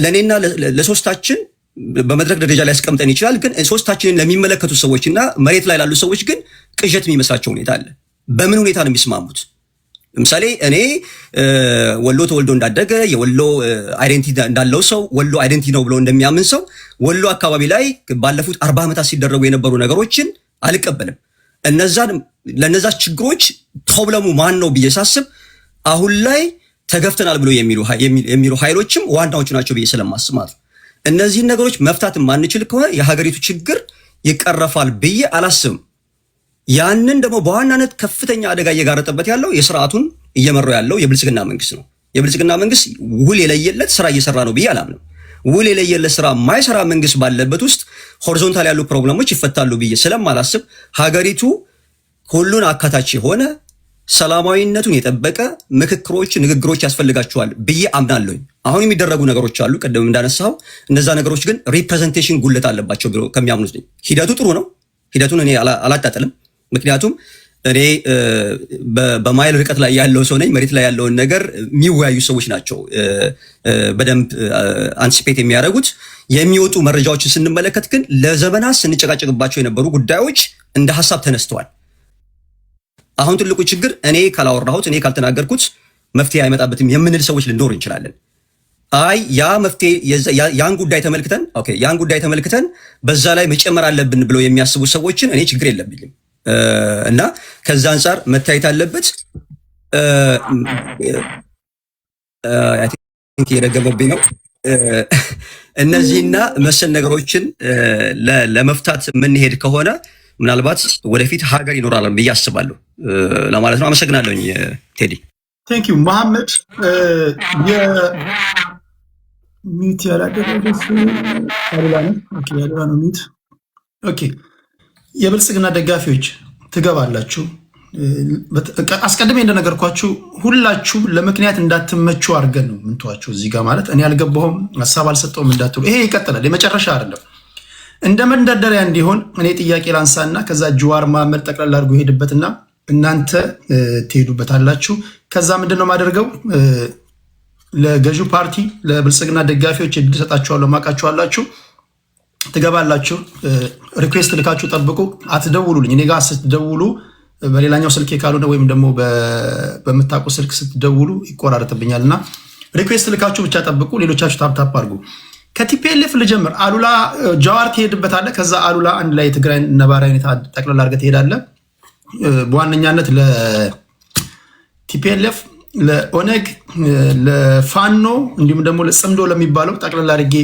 ለእኔና ለሶስታችን በመድረክ ደረጃ ላይ ያስቀምጠን ይችላል። ግን ሶስታችንን ለሚመለከቱ ሰዎችና መሬት ላይ ላሉ ሰዎች ግን ቅዠት የሚመስላቸው ሁኔታ አለ። በምን ሁኔታ ነው የሚስማሙት? ለምሳሌ እኔ ወሎ ተወልዶ እንዳደገ የወሎ አይዴንቲቲ እንዳለው ሰው ወሎ አይዴንቲቲ ነው ብሎ እንደሚያምን ሰው ወሎ አካባቢ ላይ ባለፉት 40 ዓመታት ሲደረጉ የነበሩ ነገሮችን አልቀበልም። ለነዛ ችግሮች ፕሮብለሙ ማን ነው ብዬ ሳስብ አሁን ላይ ተገፍተናል ብሎ የሚሉ ኃይሎችም ዋናዎቹ ናቸው ብዬ ስለማስብ ማለት ነው። እነዚህን ነገሮች መፍታት ማንችል ከሆነ የሀገሪቱ ችግር ይቀረፋል ብዬ አላስብም። ያንን ደግሞ በዋናነት ከፍተኛ አደጋ እየጋረጠበት ያለው የስርዓቱን እየመራው ያለው የብልጽግና መንግስት ነው። የብልጽግና መንግስት ውል የለየለት ስራ እየሰራ ነው ብዬ አላምንም። ውል የለየለት ስራ የማይሰራ መንግስት ባለበት ውስጥ ሆሪዞንታል ያሉ ፕሮብለሞች ይፈታሉ ብዬ ስለማላስብ ሀገሪቱ ሁሉን አካታች የሆነ ሰላማዊነቱን የጠበቀ ምክክሮች፣ ንግግሮች ያስፈልጋቸዋል ብዬ አምናለሁ። አሁን የሚደረጉ ነገሮች አሉ፣ ቅድም እንዳነሳው እነዛ ነገሮች ግን ሪፕሬዘንቴሽን ጉለት አለባቸው ብሎ ከሚያምኑት ነኝ። ሂደቱ ጥሩ ነው፣ ሂደቱን እኔ አላጣጥልም። ምክንያቱም እኔ በማይል ርቀት ላይ ያለው ሰው ነኝ። መሬት ላይ ያለውን ነገር የሚወያዩ ሰዎች ናቸው በደንብ አንቲሲፔት የሚያደርጉት። የሚወጡ መረጃዎችን ስንመለከት ግን ለዘመናት ስንጨቃጨቅባቸው የነበሩ ጉዳዮች እንደ ሀሳብ ተነስተዋል። አሁን ትልቁ ችግር እኔ ካላወራሁት፣ እኔ ካልተናገርኩት መፍትሄ አይመጣበትም የምንል ሰዎች ልንኖር እንችላለን። አይ ያ መፍትሄ ያን ጉዳይ ተመልክተን በዛ ላይ መጨመር አለብን ብለው የሚያስቡ ሰዎችን እኔ ችግር የለብኝም እና ከዛ አንጻር መታየት አለበት። የደገመብኝ ነው። እነዚህና መሰል ነገሮችን ለመፍታት የምንሄድ ከሆነ ምናልባት ወደፊት ሀገር ይኖራል ብዬ አስባለሁ ለማለት ነው። አመሰግናለሁኝ ቴዲ። ቴንክ ዩ መሐመድ። ሚት ያላደረገ ነው ሚት። ኦኬ የብልጽግና ደጋፊዎች ትገባላችሁ። አስቀድሜ እንደነገርኳችሁ ሁላችሁም ለምክንያት እንዳትመቹ አድርገን ነው ምንተዋችሁ እዚህ ጋር ማለት እኔ አልገባሁም ሀሳብ አልሰጠውም እንዳትሉ። ይሄ ይቀጥላል፣ የመጨረሻ አይደለም። እንደ መንደርደሪያ እንዲሆን እኔ ጥያቄ ላንሳና ከዛ ጀዋር መሐመድ ጠቅላላ አድርጎ ሄድበትና እናንተ ትሄዱበታላችሁ። ከዛ ምንድነው ማደርገው ለገዢው ፓርቲ ለብልጽግና ደጋፊዎች እድል ሰጣችኋለሁ፣ ማቃችኋላችሁ፣ ትገባላችሁ። ሪኩዌስት ልካችሁ ጠብቁ፣ አትደውሉልኝ። እኔ ጋር ስትደውሉ በሌላኛው ስልኬ ካልሆነ ወይም ደግሞ በምታውቁ ስልክ ስትደውሉ ይቆራረጥብኛል እና ሪኩዌስት ልካችሁ ብቻ ጠብቁ። ሌሎቻችሁ ታፕታፕ አድርጉ። ከቲፒኤልኤፍ ልጀምር። አሉላ ጀዋር ትሄድበታለህ። ከዛ አሉላ አንድ ላይ የትግራይ ነባራዊ ሁኔታ ጠቅላላ አድርገህ ትሄዳለህ። በዋነኛነት ለቲፒኤልኤፍ፣ ለኦነግ፣ ለፋኖ እንዲሁም ደግሞ ለጽምዶ ለሚባለው ጠቅላላ አድርጌ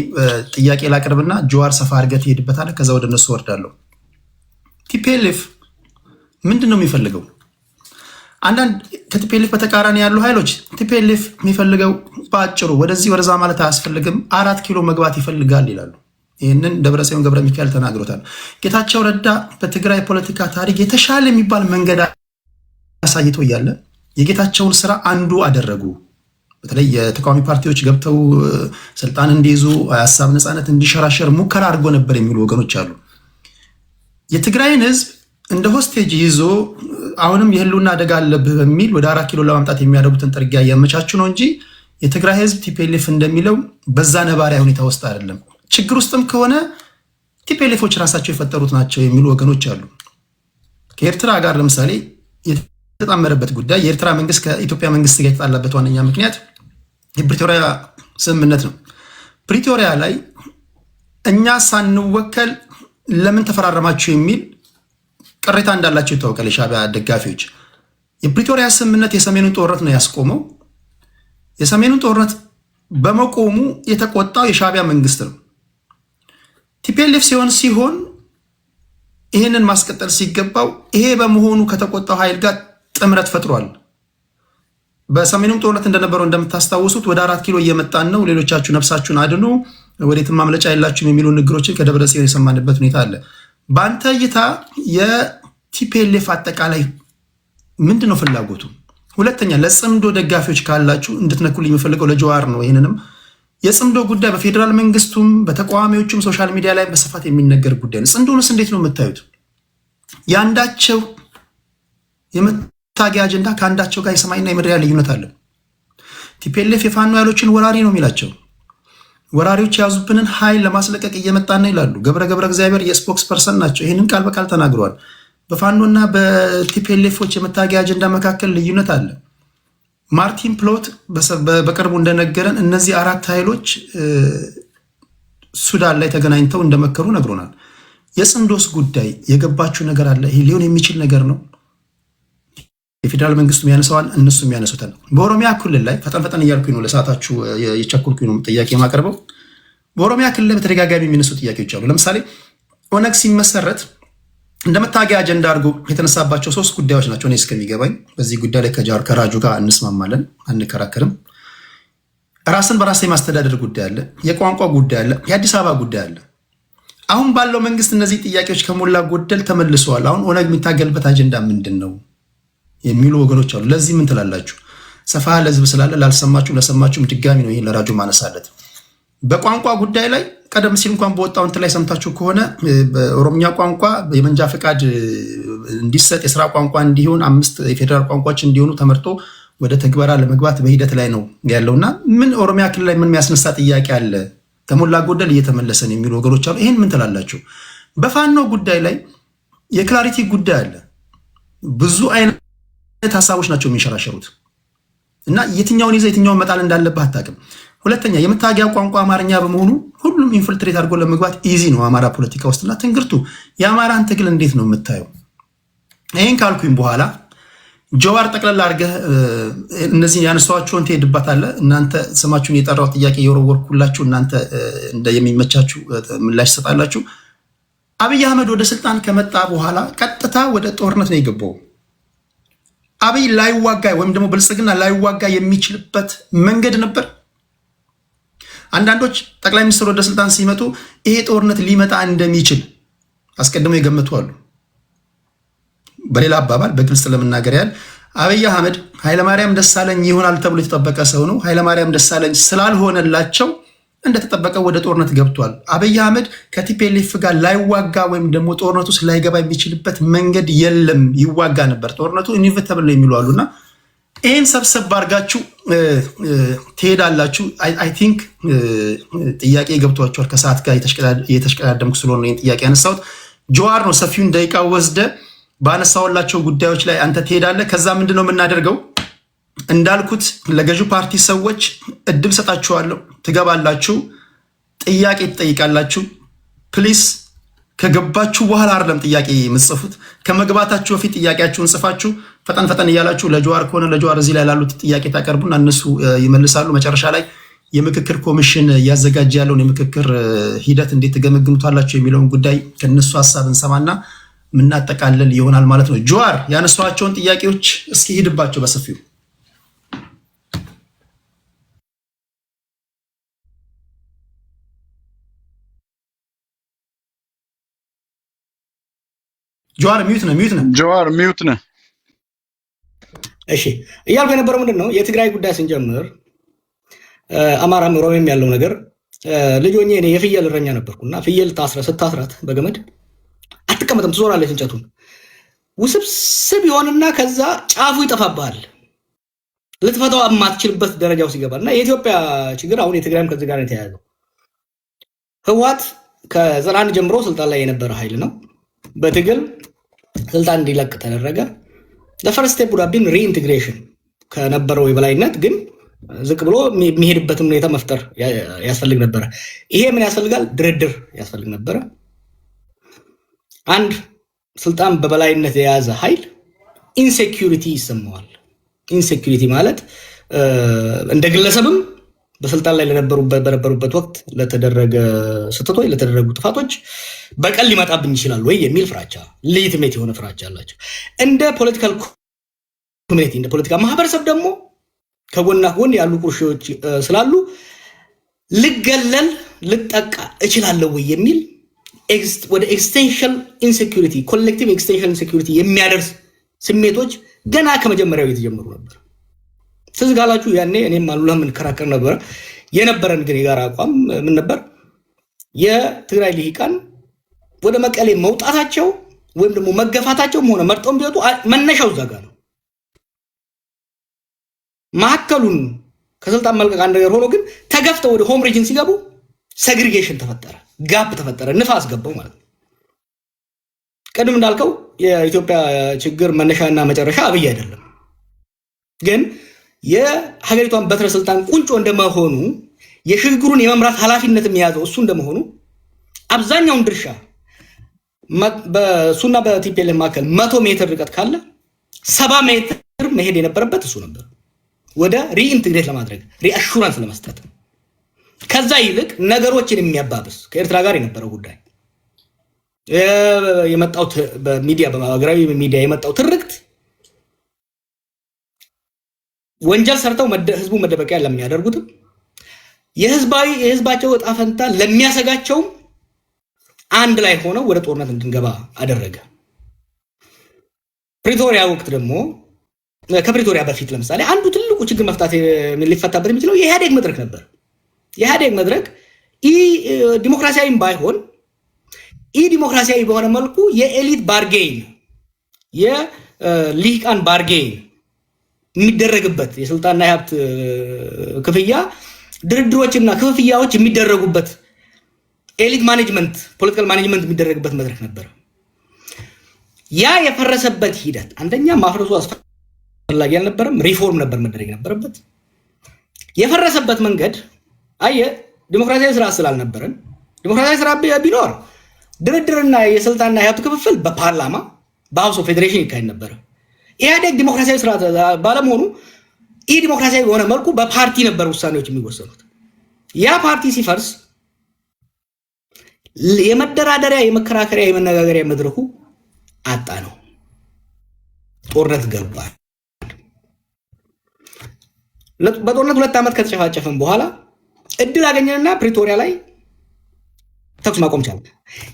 ጥያቄ ላቅርብና ጀዋር ሰፋ አድርገህ ትሄድበታለህ። ከዛ ወደ እነሱ ወርዳለሁ። ቲፒኤልኤፍ ምንድን ነው የሚፈልገው? አንዳንድ ከቲፒኤልኤፍ በተቃራኒ ያሉ ኃይሎች ቲፒኤልኤፍ የሚፈልገው በአጭሩ ወደዚህ ወደዛ ማለት አያስፈልግም፣ 4 ኪሎ መግባት ይፈልጋል ይላሉ። ይህንን ደብረጽዮን ገብረ ሚካኤል ተናግሮታል። ጌታቸው ረዳ በትግራይ ፖለቲካ ታሪክ የተሻለ የሚባል መንገድ አሳይቶ እያለ የጌታቸውን ስራ አንዱ አደረጉ። በተለይ የተቃዋሚ ፓርቲዎች ገብተው ስልጣን እንዲይዙ ሀሳብ ነፃነት እንዲሸራሸር ሙከራ አድርጎ ነበር የሚሉ ወገኖች አሉ። የትግራይን ህዝብ እንደ ሆስቴጅ ይዞ አሁንም የህልውና አደጋ አለብህ በሚል ወደ 4 ኪሎ ለማምጣት የሚያደርጉትን ጥርጊያ እያመቻቹ ነው እንጂ የትግራይ ህዝብ ቲፒኤልኤፍ እንደሚለው በዛ ነባሪያ ሁኔታ ውስጥ አይደለም። ችግር ውስጥም ከሆነ ቲፒኤልኤፎች ራሳቸው የፈጠሩት ናቸው የሚሉ ወገኖች አሉ። ከኤርትራ ጋር ለምሳሌ የተጣመረበት ጉዳይ የኤርትራ መንግስት ከኢትዮጵያ መንግስት ጋር የተጣላበት ዋነኛ ምክንያት የፕሪቶሪያ ስምምነት ነው። ፕሪቶሪያ ላይ እኛ ሳንወከል ለምን ተፈራረማችሁ የሚል ቅሬታ እንዳላቸው ይታወቃል። የሻዕቢያ ደጋፊዎች የፕሪቶሪያ ስምምነት የሰሜኑን ጦርነት ነው ያስቆመው። የሰሜኑን ጦርነት በመቆሙ የተቆጣው የሻዕቢያ መንግስት ነው። ቲፒኤልኤፍ ሲሆን ይህንን ማስቀጠል ሲገባው ይሄ በመሆኑ ከተቆጣው ኃይል ጋር ጥምረት ፈጥሯል። በሰሜኑም ጦርነት እንደነበረው እንደምታስታውሱት ወደ 4 ኪሎ እየመጣን ነው፣ ሌሎቻችሁ ነፍሳችሁን አድኑ፣ ወዴትም ማምለጫ የላችሁም የሚሉ ንግሮችን ከደብረጽዮን የሰማንበት ሁኔታ አለ። በአንተ እይታ የቲፒኤልኤፍ አጠቃላይ ምንድነው ፍላጎቱ? ሁለተኛ ለጽምዶ ደጋፊዎች ካላችሁ እንድትነኩልኝ የምፈልገው ለጀዋር ነው። ይህንንም የጽምዶ ጉዳይ በፌዴራል መንግስቱም በተቃዋሚዎቹም ሶሻል ሚዲያ ላይ በስፋት የሚነገር ጉዳይ ነው። ጽምዶንስ እንዴት ነው የምታዩት? የአንዳቸው የመታገያ አጀንዳ ከአንዳቸው ጋር የሰማይና የምድር ልዩነት አለ። ቲፒኤልኤፍ የፋኖ ኃይሎችን ወራሪ ነው የሚላቸው። ወራሪዎች የያዙብንን ኃይል ለማስለቀቅ እየመጣን ነው ይላሉ። ገብረ እግዚአብሔር የስፖክስ ፐርሰን ናቸው። ይህንን ቃል በቃል ተናግረዋል። በፋኖና በቲፒኤልኤፎች የመታገያ አጀንዳ መካከል ልዩነት አለ። ማርቲን ፕሎት በቅርቡ እንደነገረን እነዚህ 4 ኃይሎች ሱዳን ላይ ተገናኝተው እንደመከሩ ነግሮናል። የጽምዶስ ጉዳይ የገባችሁ ነገር አለ? ይህ ሊሆን የሚችል ነገር ነው? የፌዴራል መንግስቱ ያነሳዋል፣ እነሱ ያነሱታል። በኦሮሚያ ክልል ላይ ፈጠን እያልኩኝ ነው፣ ለሰዓታችሁ የቸኩልኩኝ ነው ጥያቄ የማቀርበው። በኦሮሚያ ክልል ላይ በተደጋጋሚ የሚነሱ ጥያቄዎች አሉ። ለምሳሌ ኦነግ ሲመሰረት እንደ መታገያ አጀንዳ አድርጎ የተነሳባቸው 3 ጉዳዮች ናቸው እኔ እስከሚገባኝ። በዚህ ጉዳይ ላይ ከራጁ ጋር እንስማማለን፣ አንከራከርም። ራስን በራስ የማስተዳደር ጉዳይ አለ፣ የቋንቋ ጉዳይ አለ፣ የአዲስ አበባ ጉዳይ አለ። አሁን ባለው መንግስት እነዚህ ጥያቄዎች ከሞላ ጎደል ተመልሰዋል። አሁን ኦነግ የሚታገልበት አጀንዳ ምንድን ነው የሚሉ ወገኖች አሉ። ለዚህ ምን ትላላችሁ? ሰፋ ለህዝብ ስላለ ላልሰማችሁ ለሰማችሁም ድጋሚ ነው ይሄን ለራጁ ማነሳለት። በቋንቋ ጉዳይ ላይ ቀደም ሲል እንኳን በወጣው እንትን ላይ ሰምታችሁ ከሆነ በኦሮምኛ ቋንቋ የመንጃ ፈቃድ እንዲሰጥ የስራ ቋንቋ እንዲሆን 5 የፌዴራል ቋንቋዎች እንዲሆኑ ተመርጦ ወደ ተግባራ ለመግባት በሂደት ላይ ነው ያለውና ምን ኦሮሚያ ክልል ላይ ምን የሚያስነሳ ጥያቄ አለ? ከሞላ ጎደል እየተመለሰን የሚሉ ወገኖች አሉ። ይሄን ምን ትላላችሁ? በፋኖ ጉዳይ ላይ የክላሪቲ ጉዳይ አለ። ብዙ አይነት ሀሳቦች ናቸው የሚንሸራሸሩት እና የትኛውን ይዘህ የትኛውን መጣል እንዳለብህ አታውቅም። ሁለተኛ የመታገያ ቋንቋ አማርኛ በመሆኑ ሁሉም ኢንፊልትሬት አድርጎ ለመግባት ኢዚ ነው አማራ ፖለቲካ ውስጥና ትንግርቱ የአማራን ትግል እንዴት ነው የምታየው? ይሄን ካልኩኝ በኋላ ጀዋር ጠቅላላ አድርገህ እነዚህ ያነሳዋቸውን ትሄድባታለህ። እናንተ ስማችሁን የጠራው ጥያቄ የወረወርኩላችሁ እናንተ እንደ የሚመቻችሁ ምላሽ ትሰጣላችሁ። አብይ አህመድ ወደ ስልጣን ከመጣ በኋላ ቀጥታ ወደ ጦርነት ነው የገባው። አብይ ላይዋጋ ወይም ደግሞ ብልጽግና ላይዋጋ የሚችልበት መንገድ ነበር። አንዳንዶች ጠቅላይ ሚኒስትር ወደ ስልጣን ሲመጡ ይሄ ጦርነት ሊመጣ እንደሚችል አስቀድመው የገመቱ አሉ። በሌላ አባባል በግልጽ ለመናገር ያህል አብይ አህመድ ኃይለማርያም ደሳለኝ ይሆናል ተብሎ የተጠበቀ ሰው ነው። ኃይለማርያም ደሳለኝ ስላልሆነላቸው እንደተጠበቀ ወደ ጦርነት ገብቷል። አብይ አህመድ ከቲፒኤልኤፍ ጋር ላይዋጋ ወይም ደግሞ ጦርነቱ ውስጥ ላይገባ የሚችልበት መንገድ የለም። ይዋጋ ነበር። ጦርነቱ ኢንቪተብል ነው የሚሉ አሉና ይህን ሰብሰብ አድርጋችሁ ትሄዳላችሁ። አይ ቲንክ ጥያቄ ገብቷቸዋል። ከሰዓት ጋር የተሽቀዳደምኩ ስለሆነ ይህን ጥያቄ ያነሳሁት። ጀዋር ነው ሰፊውን ደቂቃ ወስደ ባነሳውላቸው ጉዳዮች ላይ አንተ ትሄዳለህ። ከዛ ምንድነው የምናደርገው? እንዳልኩት ለገዢው ፓርቲ ሰዎች እድል ሰጣችኋለሁ። ትገባላችሁ፣ ጥያቄ ትጠይቃላችሁ። ፕሊስ ከገባችሁ በኋላ አይደለም ጥያቄ የምትጽፉት፣ ከመግባታችሁ በፊት ጥያቄያችሁን ጽፋችሁ ፈጠን ፈጠን እያላችሁ ለጀዋር ከሆነ ለጀዋር እዚህ ላይ ላሉት ጥያቄ ታቀርቡና እነሱ ይመልሳሉ። መጨረሻ ላይ የምክክር ኮሚሽን እያዘጋጀ ያለውን የምክክር ሂደት እንዴት ትገመግሙታላችሁ የሚለውን ጉዳይ ከነሱ ሀሳብ እንሰማና ምናጠቃለል ይሆናል ማለት ነው። ጀዋር ያነሷቸውን ጥያቄዎች እስኪ ሂድባቸው በሰፊው። ጀዋር ሚዩት ነው። ጀዋር ሚዩት ነው። እሺ እያልኩ የነበረው ምንድን ነው የትግራይ ጉዳይ ስንጀምር አማራም ኦሮሚያም ያለው ነገር ልጅ ሆኜ እኔ የፍየል እረኛ ነበርኩና ፍየል ስታስራት በገመድ አትቀመጥም፣ ትዞራለች እንጨቱን። ውስብስብ ይሆንና ከዛ ጫፉ ይጠፋብሃል፣ ልትፈታው የማትችልበት ደረጃው ሲገባል። እና የኢትዮጵያ ችግር አሁን የትግራይም ከዚህ ጋር የተያያዘው ህወሓት ከ91 ጀምሮ ስልጣን ላይ የነበረ ኃይል ነው። በትግል ስልጣን እንዲለቅ ተደረገ። ለፈርስት ስቴፕ would have been reintegration ከነበረው የበላይነት ግን ዝቅ ብሎ የሚሄድበትን ሁኔታ መፍጠር ያስፈልግ ነበረ። ይሄ ምን ያስፈልጋል? ድርድር ያስፈልግ ነበረ። አንድ ስልጣን በበላይነት የያዘ ኃይል ኢንሴኪዩሪቲ ይሰማዋል። ኢንሴኪዩሪቲ ማለት እንደ ግለሰብም በስልጣን ላይ በነበሩበት ወቅት ለተደረገ ስህተቶች፣ ለተደረጉ ጥፋቶች በቀል ሊመጣብኝ ይችላል ወይ የሚል ፍራቻ፣ ሌጂቲሜት የሆነ ፍራቻ አላቸው። እንደ ፖለቲካል ኮሚኒቲ፣ እንደ ፖለቲካ ማህበረሰብ ደግሞ ከጎና ጎን ያሉ ቁርሾች ስላሉ ልገለል ልጠቃ እችላለሁ ወይ የሚል ወደ ኤክስቴንሽን ኢንሴኪዩሪቲ፣ ኮሌክቲቭ ኤክስቴንሽን ኢንሴኪዩሪቲ የሚያደርስ ስሜቶች ገና ከመጀመሪያው የተጀመሩ ነበር። ትዝ ካላችሁ ያኔ እኔም አሉላ የምንከራከር ነበር። የነበረን ግን የጋራ አቋም ምን ነበር? የትግራይ ልሂቃን ወደ መቀሌ መውጣታቸው ወይም ደግሞ መገፋታቸውም ሆነ መርጠውም ቢወጡ መነሻው እዛ ጋር ነው። ማዕከሉን ከስልጣን መልቀቅ አንድ ነገር ሆኖ ግን ተገፍተው ወደ ሆም ሪጅን ሲገቡ ሴግሪጌሽን ተፈጠረ፣ ጋፕ ተፈጠረ፣ ንፋስ ገባው ማለት ነው። ቅድም እንዳልከው የኢትዮጵያ ችግር መነሻና መጨረሻ አብይ አይደለም፣ ግን የሀገሪቷን በትረ ስልጣን ቁንጮ እንደመሆኑ የሽግግሩን የመምራት ኃላፊነት የያዘው እሱ እንደመሆኑ አብዛኛውን ድርሻ በሱና በቲፒኤልኤፍ መካከል 100 ሜትር ርቀት ካለ 70 ሜትር መሄድ የነበረበት እሱ ነበር፣ ወደ ሪኢንቴግሬት ለማድረግ ሪአሹራንስ ለመስጠት። ከዛ ይልቅ ነገሮችን የሚያባብስ ከኤርትራ ጋር የነበረው ጉዳይ የመጣው በሚዲያ በማህበራዊ ሚዲያ የመጣው ትርክት ወንጀል ሰርተው ህዝቡ መደበቂያ ለሚያደርጉትም የህዝባቸው ዕጣ ፈንታ ለሚያሰጋቸው አንድ ላይ ሆነው ወደ ጦርነት እንድንገባ አደረገ። ፕሪቶሪያ ወቅት ደግሞ ከፕሪቶሪያ በፊት ለምሳሌ አንዱ ትልቁ ችግር መፍታት ሊፈታበት የሚችለው የኢህአዴግ መድረክ ነበር። የኢህአዴግ መድረክ ዲሞክራሲያዊም ባይሆን ዲሞክራሲያዊ በሆነ መልኩ የኤሊት ባርጌን የሊቃን ባርጌን የሚደረግበት የስልጣንና የሀብት ክፍያ ድርድሮችና ክፍያዎች የሚደረጉበት ኤሊት ማኔጅመንት ፖለቲካል ማኔጅመንት የሚደረግበት መድረክ ነበር። ያ የፈረሰበት ሂደት አንደኛ ማፍረሱ አስፈላጊ አልነበረም፣ ሪፎርም ነበር መደረግ የነበረበት። የፈረሰበት መንገድ ዲሞክራሲያዊ ስራ ስላልነበረን፣ ዲሞክራሲያዊ ስራ ቢኖር ድርድርና የስልጣንና የሀብት ክፍፍል በፓርላማ በሀውስ ኦፍ ፌዴሬሽን ይካሄድ ነበር። ኢህአዴግ ዲሞክራሲያዊ ስራ ባለመሆኑ ዲሞክራሲያዊ በሆነ መልኩ በፓርቲ ነበር ውሳኔዎች የሚወሰኑት። ያ ፓርቲ ሲፈርስ የመደራደሪያ የመከራከሪያ የመነጋገሪያ መድረኩ አጣ ነው። ጦርነት ገባ። በጦርነት 2 ዓመት ከተጨፋጨፈን በኋላ እድል አገኘንና ፕሪቶሪያ ላይ ተኩስ ማቆም ቻለ።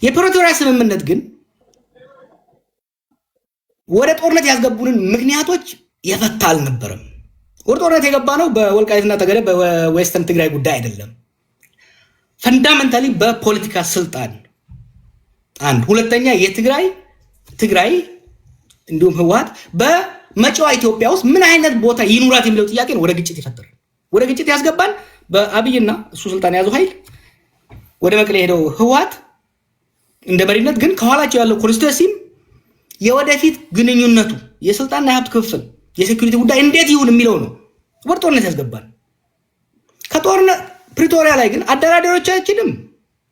የፕሪቶሪያ ስምምነት ግን ወደ ጦርነት ያስገቡንን ምክንያቶች የፈታ አልነበረም። ወደ ጦርነት የገባ ነው በወልቃይትና ጠገዴ በዌስተርን ትግራይ ጉዳይ አይደለም። ፈንዳሜንታሊ በፖለቲካ ስልጣን አንድ፣ ሁለተኛ የትግራይ እንዲሁም ህወሓት በመጪዋ ኢትዮጵያ ውስጥ ምን አይነት ቦታ ይኑራት የሚለው ጥያቄ ነው ወደ ግጭት ይፈጠራል። ወደ ግጭት ያስገባን በአብይና እሱ ስልጣን ያዘው ኃይል ወደ መቀሌ ሄደው ህወሓት እንደ መሪነት ግን ከኋላቸው ያለው ኮንስቲትዩንሲም የወደፊት ግንኙነቱ የስልጣንና የሀብት ክፍፍል የሴኩሪቲ ጉዳይ እንዴት ይሁን የሚለው ነው ወደ ጦርነት ያስገባን። ከጦርነት ፕሪቶሪያ ላይ ግን አደራዳሪዎቻችንም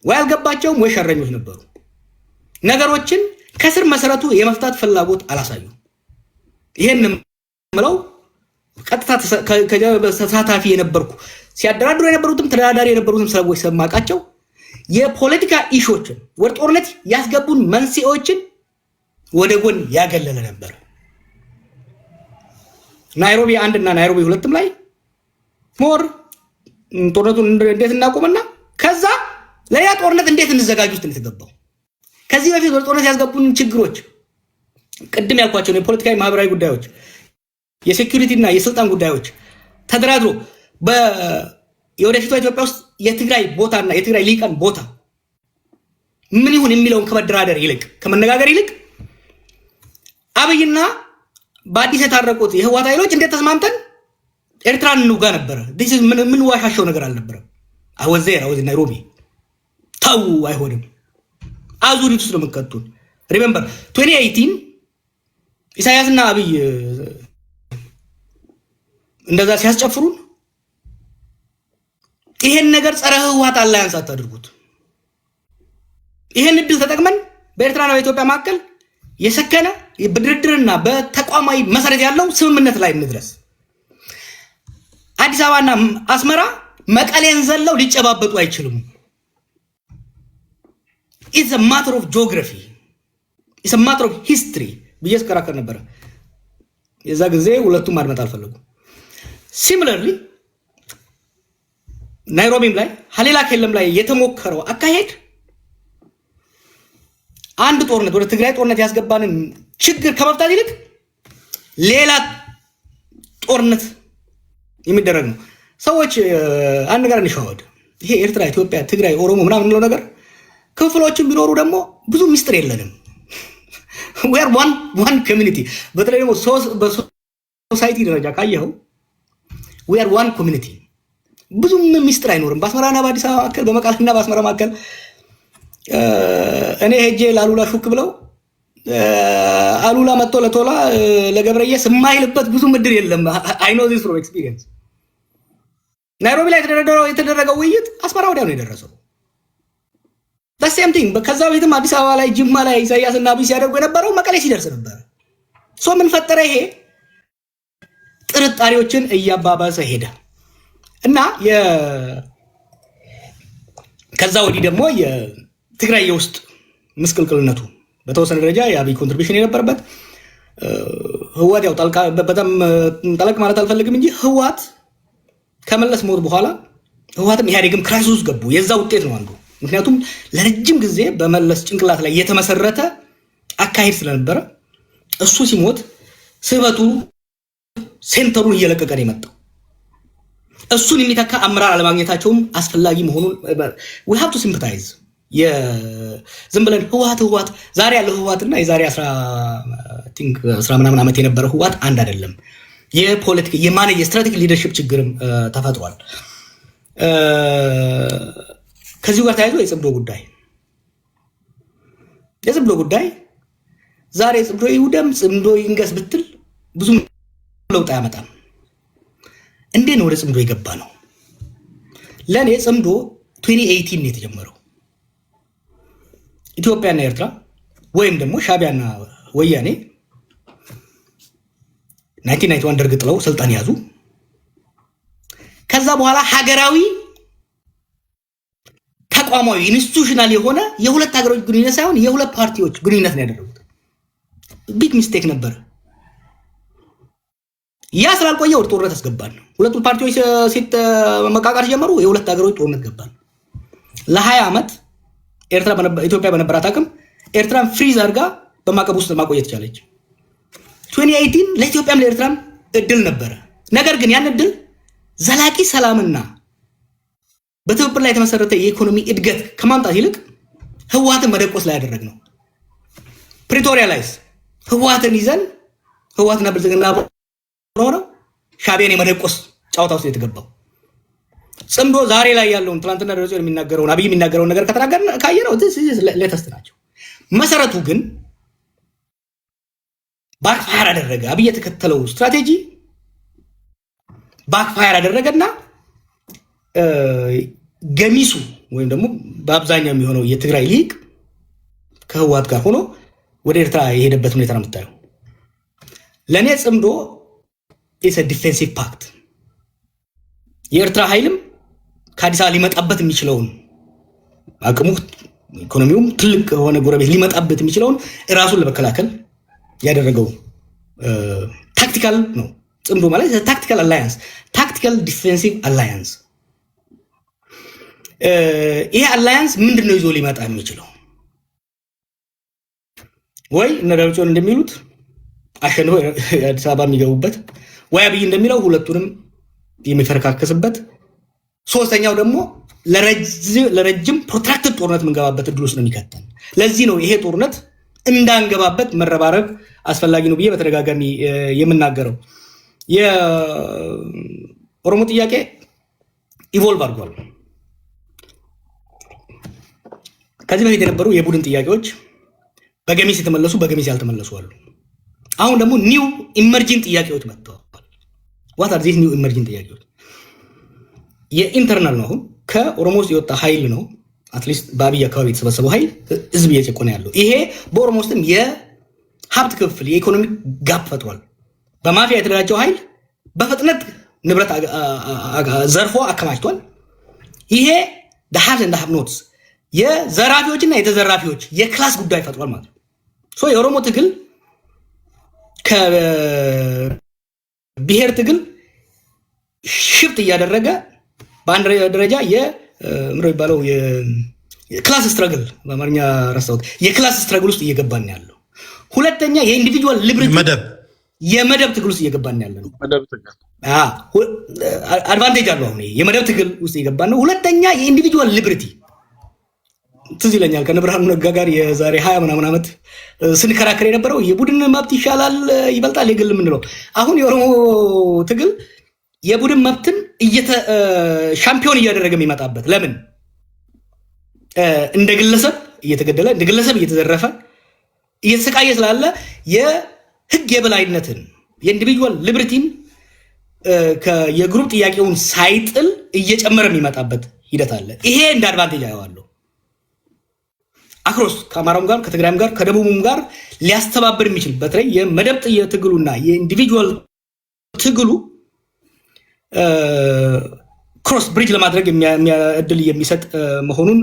ወይ አልገባቸውም ወይ ሸረኞች ነበሩ። ነገሮችን ከስር መሰረቱ የመፍታት ፍላጎት አላሳዩ። ይሄን ምለው ቀጥታ ተሳታፊ የነበርኩ ሲያደራድሩ የነበሩትም ተደራዳሪ የነበሩትም ሰዎች ሰማቃቸው የፖለቲካ ኢሾችን ወደ ጦርነት ያስገቡን መንስኤዎችን ወደ ጎን ያገለለ ነበር። ናይሮቢ 1 እና ናይሮቢ 2 ላይ ሞር ጦርነቱን እንዴት እናቆምና ከዛ ለያ ጦርነት እንዴት እንዘጋጅ ውስጥ የተገባው። ከዚህ በፊት ወደ ጦርነት ያስገቡን ችግሮች ቅድም ያልኳቸው የፖለቲካዊ ማህበራዊ ጉዳዮች የሴኩሪቲ እና የስልጣን ጉዳዮች ተደራድሮ የወደፊቷ ኢትዮጵያ ውስጥ የትግራይ ቦታና የትግራይ ሊቃን ቦታ ምን ይሁን የሚለውን ከመደራደር ይልቅ ከመነጋገር ይልቅ አብይና በአዲስ የታረቁት የህወሓት ኃይሎች እንዴት ተስማምተን ኤርትራን እንውጋ ነበረ። ምን ዋሻቸው ነገር አልነበረም። አወዘራ ናይሮቢ ታው አይሆንም። አዙሪት ውስጥ ነው የምትከቱን። ሪሜምበር 2018 ኢሳያስና አብይ እንደዛ ሲያስጨፍሩን ይሄን ነገር ጸረ ህወሓት አላያንስ አታድርጉት። ይሄን እድል ተጠቅመን በኤርትራና በኢትዮጵያ መካከል የሰከነ በድርድርና በተቋማዊ መሰረት ያለው ስምምነት ላይ እንድረስ። አዲስ አበባና አስመራ መቀሌን ዘለው ሊጨባበጡ አይችሉም። it's a matter of geography, it's a matter of history ብዬ ስከራከር ነበር። የዛ ጊዜ ሁለቱም ማድመጥ አልፈለጉም። ሲሚላርሊ ናይሮቢም ላይ ሀሌላ ከለም ላይ የተሞከረው አካሄድ አንድ ጦርነት ወደ ትግራይ ጦርነት ያስገባንን ችግር ከመፍታት ይልቅ ሌላ ጦርነት የሚደረግ ነው። ሰዎች አንድ ነገር እንሻወድ። ይሄ ኤርትራ፣ ኢትዮጵያ፣ ትግራይ፣ ኦሮሞ ምናምን ነው ነገር ክፍሎችን ቢኖሩ ደግሞ ብዙ ሚስጥር የለንም። we are one community። በተለይ ደግሞ በሶሳይቲ ደረጃ ካየኸው we are one community። ብዙ ሚስጥር አይኖርም። በአስመራና በአዲስ አበባ መካከል፣ በመቀሌና በአስመራ መካከል እኔ ሄጄ ላሉላ ሹክ ብለው አሉላ መጥቶ ለቶላ ለገብረየስ የማይልበት ብዙ ምድር የለም። I know this from experience። ናይሮቢ ላይ የተደረገው ውይይት አስመራ ወዲያ ነው የደረሰው። the same thing። ከዛ በፊትም አዲስ አበባ ላይ ጅማ ላይ ኢሳያስና አብይ ሲያደርጉ የነበረው መቀሌ ሲደርስ ነበር። ምን ፈጠረ? ይሄ ጥርጣሬዎችን እያባባሰ ሄደ እና ከዛ ወዲህ ደግሞ የትግራይ የውስጥ ምስቅልቅልነቱ በተወሰነ ደረጃ የአብይ ኮንትሪቢሽን የነበረበት ህወሓት ያው በጣም ጠለቅ ማለት አልፈልግም እንጂ ህወሓት ከመለስ ሞት በኋላ ህወሓትም ኢህአዴግም ክራይሲስ ውስጥ ገቡ። የዛ ውጤት ነው አንዱ። ምክንያቱም ለረጅም ጊዜ በመለስ ጭንቅላት ላይ የተመሰረተ አካሄድ ስለነበረ እሱ ሲሞት ስበቱ ሴንተሩን እየለቀቀ ነው የመጣው። እሱን የሚተካ አመራር አለማግኘታቸውም አስፈላጊ መሆኑን we have to sympathize። ዝም ብለን ህወሓት ዛሬ ያለው ህወሓትና የዛሬ 10 ምናምን ዓመት የነበረው ህወሓት አንድ አይደለም። የፖለቲካ የስትራቴጂክ ሊደርሺፕ ችግርም ተፈጥሯል። ከዚህ ጋር ተያይዞ የጽምዶ ጉዳይ ዛሬ ጽምዶ ይውደም ጽምዶ ይንገስ ብትል ብዙ ለውጥ አያመጣም። እንዴት ነው ወደ ጽምዶ የገባ ነው? ለኔ ጽምዶ 2018 ነው የተጀመረው። ኢትዮጵያና ኤርትራ ወይም ደግሞ ሻቢያና ወያኔ 1991 ደርግ ጥለው ስልጣን ያዙ። ከዛ በኋላ ሀገራዊ ተቋማዊ ኢንስቲትዩሽናል የሆነ የሁለት ሀገሮች ግንኙነት ሳይሆን የሁለት ፓርቲዎች ግንኙነት ነው ያደረጉት። ቢግ ሚስቴክ ነበር። ያ ስላልቆየ ወደ ጦርነት አስገባን። ሁለቱ ፓርቲዎች መቃቃር ጀመሩ። የሁለት ሀገሮች ጦርነት ገባን። ለ20 ዓመት ኢትዮጵያ በነበራት አቅም ኤርትራን ፍሪዝ አድርጋ በማዕቀብ ውስጥ ማቆየት ቻለች። 2018 ለኢትዮጵያም ለኤርትራም እድል ነበረ። ነገር ግን ያን እድል ዘላቂ ሰላምና በትብብር ላይ የተመሰረተ የኢኮኖሚ እድገት ከማምጣት ይልቅ ህወሓትን መደቆስ ላይ ያደረግነው። ፕሪቶሪያ ላይስ ህወሓትን ይዘን ህወሓትና ብልጽግና ሆኖ ሻቢያን የመደቆስ ጫውታ ውስጥ የተገባው። ጽምዶ ዛሬ ላይ ያለውን ትናንትና ደረጃ የሚናገረውን አብይ የሚናገረውን ነገር ከተናገርን ካየነው ሌተስት ናቸው። መሰረቱ ግን ባክፋየር አደረገ። አብይ የተከተለው ስትራቴጂ ባክፋየር አደረገና ገሚሱ ወይም ደግሞ በአብዛኛው የሚሆነው የትግራይ ሊግ ከህወሓት ጋር ሆኖ ወደ ኤርትራ የሄደበት ሁኔታ ነው የምታየው። ለኔ ጽምዶ ኢስ አ ዲፌንሲቭ ፓክት። የኤርትራ ኃይልም ከአዲስ አበባ ሊመጣበት የሚችለውን አቅሙ ኢኮኖሚውም ትልቅ የሆነ ጎረቤት ሊመጣበት የሚችለውን ራሱን ለመከላከል ያደረገው ታክቲካል ነው። ጽምዶ ማለት ታክቲካል አላያንስ፣ ታክቲካል ዲፌንሲቭ አላያንስ። ይሄ አላያንስ ምንድነው ይዞ ሊመጣ የሚችለው? ወይ እነ ደብረጽዮን እንደሚሉት አሸንፈው አዲስ አበባ የሚገቡበት፣ ወይ አብይ እንደሚለው ሁለቱንም የሚፈረካከስበት፣ ሶስተኛው ደግሞ ለረጅም ፕሮትራክትድ ጦርነት የምንገባበት እድል ውስጥ ነው የሚከተን። ለዚህ ነው ይሄ ጦርነት እንዳንገባበት መረባረብ አስፈላጊ ነው ብዬ በተደጋጋሚ የምናገረው። የኦሮሞ ጥያቄ ኢቮልቭ አድርጓል። ከዚህ በፊት የነበሩ የቡድን ጥያቄዎች በገሚስ የተመለሱ በገሚስ ያልተመለሱ አሉ። አሁን ደግሞ ኒው ኢመርጂንግ ጥያቄዎች መጥተዋል። ዋት አር ዚስ ኒው ኢመርጂንግ ጥያቄዎች? የኢንተርናል ነው። አሁን ከኦሮሞ ውስጥ የወጣ ኃይል ነው። አትሊስት በአብይ አካባቢ የተሰበሰበው ኃይል ህዝብ እየጨቆነ ያለው ይሄ በኦሮሞ ውስጥም የሀብት ክፍል የኢኮኖሚ ጋፕ ፈጥሯል። በማፊያ የተደራጀው ኃይል በፍጥነት ንብረት ዘርፎ አከማችቷል። ይሄ ሀብት እንደ ሀብኖትስ የዘራፊዎችና የተዘራፊዎች የክላስ ጉዳይ ፈጥሯል ማለት ነው። የኦሮሞ ትግል ከብሔር ትግል ሽፍት እያደረገ በአንድ ደረጃ ምሮ ይባለው የክላስ ስትራግል በአማርኛ ረሳሁት፣ የክላስ ስትራግል ውስጥ እየገባን ያለው። ሁለተኛ የኢንዲቪጁዋል ሊብሬቲ የመደብ ትግል ውስጥ እየገባን ያለ ነው። አድቫንቴጅ አለው። አሁን የመደብ ትግል ውስጥ እየገባን ነው። ሁለተኛ የኢንዲቪጁዋል ሊብሬቲ ትዝ ይለኛል ከነብርሃኑ ነጋ ጋር የዛሬ 20 ምናምን ዓመት ስንከራከር የነበረው የቡድን መብት ይሻላል ይበልጣል የግል የምንለው። አሁን የኦሮሞ ትግል የቡድን መብትን ሻምፒዮን እያደረገ የሚመጣበት ለምን እንደ ግለሰብ እየተገደለ እንደ ግለሰብ እየተዘረፈ እየተሰቃየ ስላለ የህግ የበላይነትን የኢንዲቪጁዋል ሊብሪቲን የግሩፕ ጥያቄውን ሳይጥል እየጨመረ የሚመጣበት ሂደት አለ። ይሄ እንደ አድቫንቴጅ አየዋለሁ። አክሮስ ከአማራውም ጋር ከትግራይም ጋር ከደቡብም ጋር ሊያስተባብር የሚችል በተለይ የመደብ ትግሉና የኢንዲቪጁዋል ትግሉ ክሮስ ብሪጅ ለማድረግ እድል የሚሰጥ መሆኑን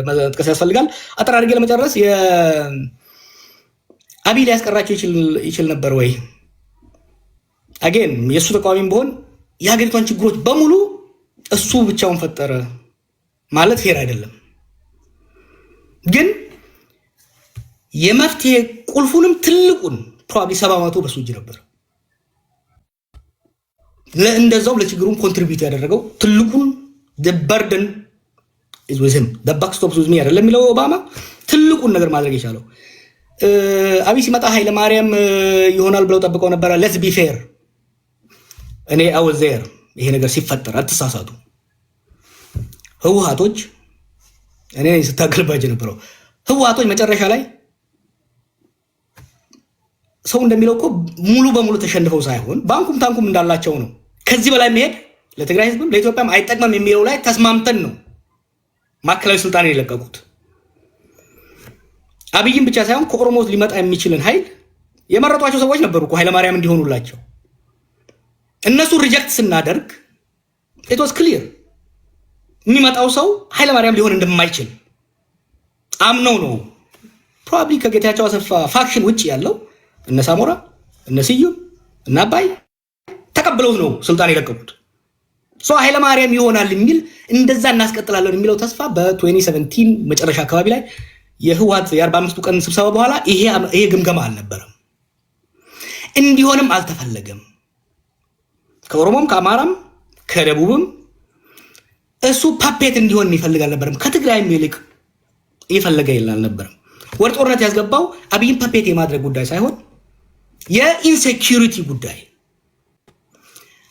መጥቀስ ያስፈልጋል። አጠር አድርጌ ለመጨረስ አብይ ሊያስቀራቸው ይችል ነበር ወይ? አጌን የእሱ ተቃዋሚም ቢሆን የሀገሪቷን ችግሮች በሙሉ እሱ ብቻውን ፈጠረ ማለት ፌር አይደለም። ግን የመፍትሄ ቁልፉንም ትልቁን ፕሮባብሊ 70% በሱ እጅ ነበር። ለእንደዛው ለችግሩን ኮንትሪቢዩት ያደረገው ትልቁን the burden is with him, the buck stops with me አይደለም የሚለው ኦባማ ትልቁን ነገር ማድረግ የቻለው። አብይ ሲመጣ ኃይለ ማርያም ይሆናል ብለው ጠብቀው ነበር። let's be fair እኔ I was there ይሄ ነገር ሲፈጠር አትሳሳቱ። ህወሓቶች እኔ ስታገልባጅ ነበረው ህወሓቶች መጨረሻ ላይ ሰው እንደሚለው እኮ ሙሉ በሙሉ ተሸንፈው ሳይሆን ባንኩም ታንኩም እንዳላቸው ነው። ከዚህ በላይ መሄድ ለትግራይ ህዝብም ለኢትዮጵያም አይጠቅምም የሚለው ላይ ተስማምተን ነው ማዕከላዊ ስልጣን የለቀቁት። አብይም ብቻ ሳይሆን ከኦሮሞ ሊመጣ የሚችልን ኃይል የመረጧቸው ሰዎች ነበሩ እኮ ኃይለ ማርያም እንዲሆኑላቸው። እነሱ ሪጀክት ስናደርግ it was clear የሚመጣው ሰው ኃይለ ማርያም ሊሆን እንደማይችል አምነው ነው። ፕሮባብሊ ከጌታቸው አሰፋ ፋክሽን ውጪ ያለው እነ ሳሞራ እነ ስዩም እና አባይ ተቀብለው ነው ስልጣን የለቀቁት። ሶ ኃይለ ማርያም ይሆናል የሚል እንደዛ እናስቀጥላለን የሚለው ተስፋ በ2017 መጨረሻ አካባቢ ላይ የህወሓት የ45 ቀን ስብሰባ በኋላ ይሄ ግምገማ አልነበረም። እንዲሆንም አልተፈለገም። ከኦሮሞም ከአማራም ከደቡብም እሱ ፓፔት እንዲሆን ይፈልጋል ነበርም። ከትግራይም ይልቅ ይፈልጋ ይላል ነበርም። ወደ ጦርነት ያስገባው አብይን ፓፔት የማድረግ ጉዳይ ሳይሆን የኢንሴኪዩሪቲ ጉዳይ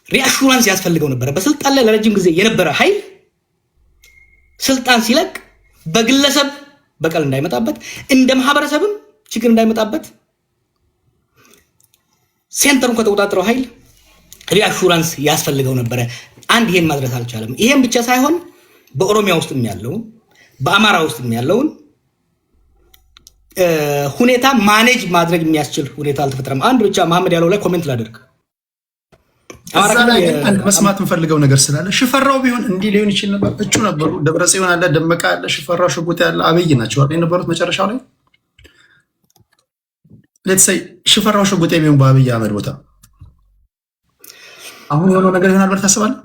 ሪአሹራንስ ያስፈልገው ነበር። በስልጣን ላይ ለረጅም ጊዜ የነበረ ኃይል ስልጣን ሲለቅ በግለሰብ በቀል እንዳይመጣበት እንደ ማህበረሰብም ችግር እንዳይመጣበት ሴንተሩን ከተቆጣጠረው ኃይል ሪአሹራንስ ያስፈልገው ነበር። አንድ ይሄን ማድረስ አልቻለም። ይሄን ብቻ ሳይሆን በኦሮሚያ ውስጥም ያለው በአማራ ውስጥም ያለውን ሁኔታ ማኔጅ ማድረግ የሚያስችል ሁኔታ አልተፈጠረም። አንድ ብቻ መሐመድ ያለው ላይ ኮሜንት ላደርግ። እዛ ላይ አንድ መስማት እንፈልገው ነገር ስላለ ሽፈራው ቢሆን እንዲህ ሊሆን ይችል ነበር። እጩ ነበሩ። ደብረጽዮን አለ፣ ደመቀ አለ፣ ሽፈራው ሽጉጤ ያለ አብይ ናቸው አይደል የነበሩት መጨረሻው ላይ። ሌትስ ሴይ ሽፈራው ሽጉጤ ቢሆን በአብይ አህመድ ቦታ አሁን የሆነው ነገር ይሆናል ብለህ ታስባለህ?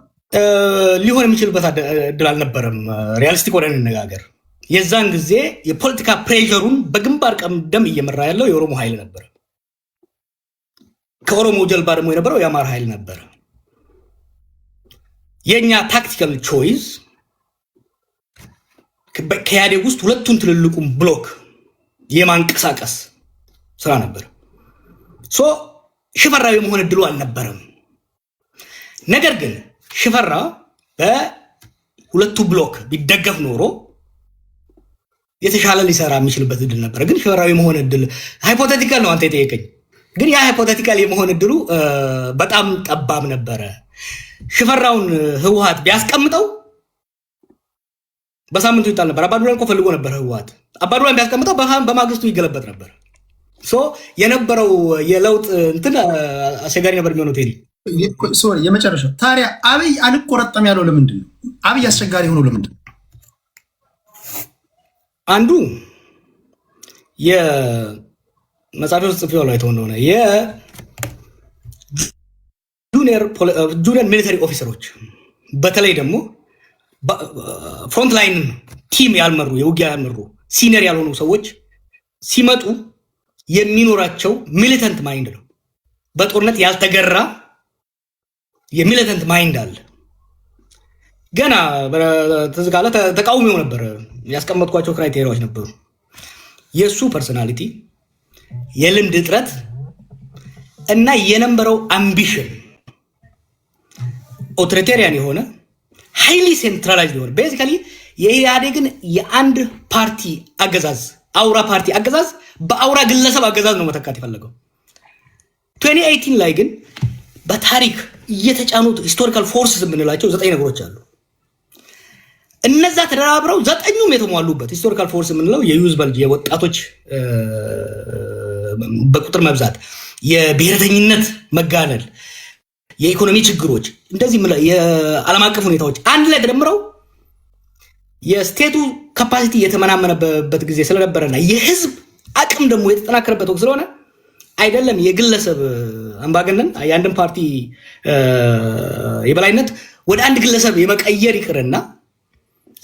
ሊሆን የሚችልበት እድል አልነበረም። ሪያሊስቲክ ወደ እንነጋገር። የዛን ጊዜ የፖለቲካ ፕሬሸሩን በግንባር ቀደም እየመራ ያለው የኦሮሞ ኃይል ነበር። ከኦሮሞ ጀልባ ደግሞ የነበረው የአማራ ኃይል ነበር። የኛ ታክቲካል ቾይስ ከኢህአዴግ ውስጥ ሁለቱን ትልልቁን ብሎክ የማንቀሳቀስ ስራ ነበር። ሶ ሽፈራው የመሆን እድሉ አልነበረም። ነገር ግን ሽፈራ በሁለቱ ብሎክ ቢደገፍ ኖሮ የተሻለ ሊሰራ የሚችልበት እድል ነበር። ግን ሽፈራው የመሆን እድል ሃይፖቴቲካል ነው አንተ የጠየቀኝ። ግን ያ ሃይፖቴቲካል የመሆን እድሉ በጣም ጠባብ ነበረ። ሽፈራውን ህወሓት ቢያስቀምጠው በሳምንቱ ይጣል ነበር። አባዱላን እኮ ፈልጎ ነበር ህወሓት። አባዱላን ቢያስቀምጠው በማግስቱ ይገለበጥ ነበር። ሶ የነበረው የለውጥ እንትን አስቸጋሪ ነበር የሚሆነው። ቴዲ ሶሪ የመጨረሻው ታዲያ አብይ አልቆረጠም ያለው ለምንድን ነው? አብይ አስቸጋሪ ሆኖ ለምንድን ነው? አንዱ የመጽሐፍ ውስጥ ጽፌው ላይ ተሆነ የጁኒየር ሚሊተሪ ኦፊሰሮች በተለይ ደግሞ ፍሮንት ላይን ቲም ያልመሩ የውጊያ ያልመሩ ሲኒየር ያልሆኑ ሰዎች ሲመጡ የሚኖራቸው ሚሊተንት ማይንድ ነው። በጦርነት ያልተገራ የሚሊተንት ማይንድ አለ። ገና ተዝጋለ ተቃውሞው ነበር። ያስቀመጥኳቸው ክራይቴሪያዎች ነበሩ። የሱ ፐርሰናሊቲ፣ የልምድ እጥረት እና የነበረው አምቢሽን ኦቶሪቴሪያን የሆነ ሃይሊ ሴንትራላይዝድ የሆነ ቤዚካሊ የኢህአዴግን የአንድ ፓርቲ አገዛዝ አውራ ፓርቲ አገዛዝ በአውራ ግለሰብ አገዛዝ ነው መተካት የፈለገው። 2018 ላይ ግን በታሪክ እየተጫኑት ሂስቶሪካል ፎርስስ የምንላቸው 9 ነገሮች አሉ። እነዛ ተደራብረው 9ኙም የተሟሉበት ሂስቶሪካል ፎርስ የምንለው የዩዝ በልጅ የወጣቶች በቁጥር መብዛት፣ የብሔረተኝነት መጋነል፣ የኢኮኖሚ ችግሮች፣ እንደዚህ የዓለም አቀፍ ሁኔታዎች አንድ ላይ ተደምረው የስቴቱ ካፓሲቲ የተመናመነበት ጊዜ ስለነበረና የህዝብ አቅም ደግሞ የተጠናከረበት ወቅት ስለሆነ አይደለም የግለሰብ አምባገነን የአንድን ፓርቲ የበላይነት ወደ አንድ ግለሰብ የመቀየር ይቅርና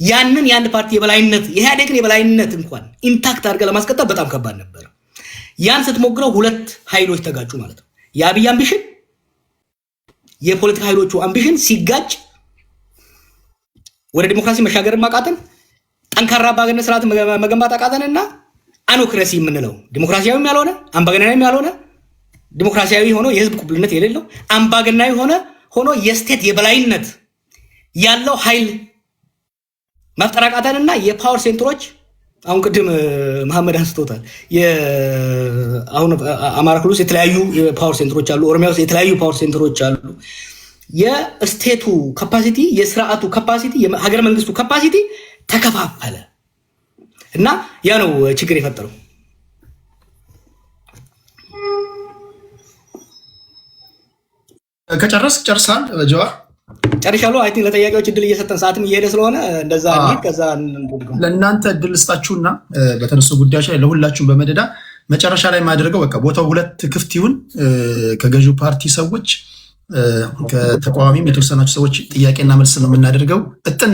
ያንን የአንድ ፓርቲ የበላይነት የኢህአዴግን የበላይነት እንኳን ኢንታክት አድርገህ ለማስቀጠል በጣም ከባድ ነበር። ያን ስትሞክረው ሁለት ኃይሎች ተጋጩ ማለት ነው። የአብይ አምቢሽን የፖለቲካ ኃይሎቹ አምቢሽን ሲጋጭ ወደ ዲሞክራሲ መሻገር ማቃተን ጠንካራ አምባገነን ስርዓት መገንባት አቃተንና አኖክራሲ የምንለው ዲሞክራሲያዊም ያልሆነ አምባገነናዊም ያልሆነ ዲሞክራሲያዊ ሆኖ የህዝብ ቁብልነት የሌለው አምባገነናዊ ሆኖ የስቴት የበላይነት ያለው ኃይል መፍጠር አቃተንና የፓወር ሴንተሮች አሁን ቅድም መሐመድ አንስቶታል። አሁን አማራ ክልል ውስጥ የተለያዩ የፓወር ሴንተሮች አሉ። ኦሮሚያ ውስጥ የተለያዩ ፓወር ሴንተሮች አሉ። የስቴቱ ካፓሲቲ የስርዓቱ ካፓሲቲ የሀገር መንግስቱ ካፓሲቲ ተከፋፈለ እና ያ ነው ችግር የፈጠረው። ጨርሳል ጀዋር ጨርሻለሁ። አይ ቲንክ ለጠያቂዎች እድል እየሰጠን ሰዓትም እየሄደ ስለሆነ እንደዛ ከዛ ለእናንተ እድል ስጣችሁና በተነሱ ጉዳዮች ላይ ለሁላችሁም በመደዳ መጨረሻ ላይ ማድረገው በቃ ቦታው ሁለት ክፍት ይሁን። ከገዢው ፓርቲ ሰዎች ከተቃዋሚም የተወሰናችሁ ሰዎች ጥያቄና መልስ ነው የምናደርገው።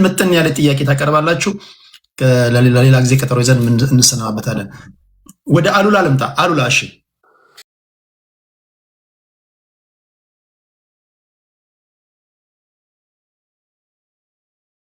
ምጥን ያለ ጥያቄ ታቀርባላችሁ። ለሌላ ጊዜ ቀጠሮ ይዘን እንሰናበታለን። ወደ አሉላ ልምጣ። አሉላ እሺ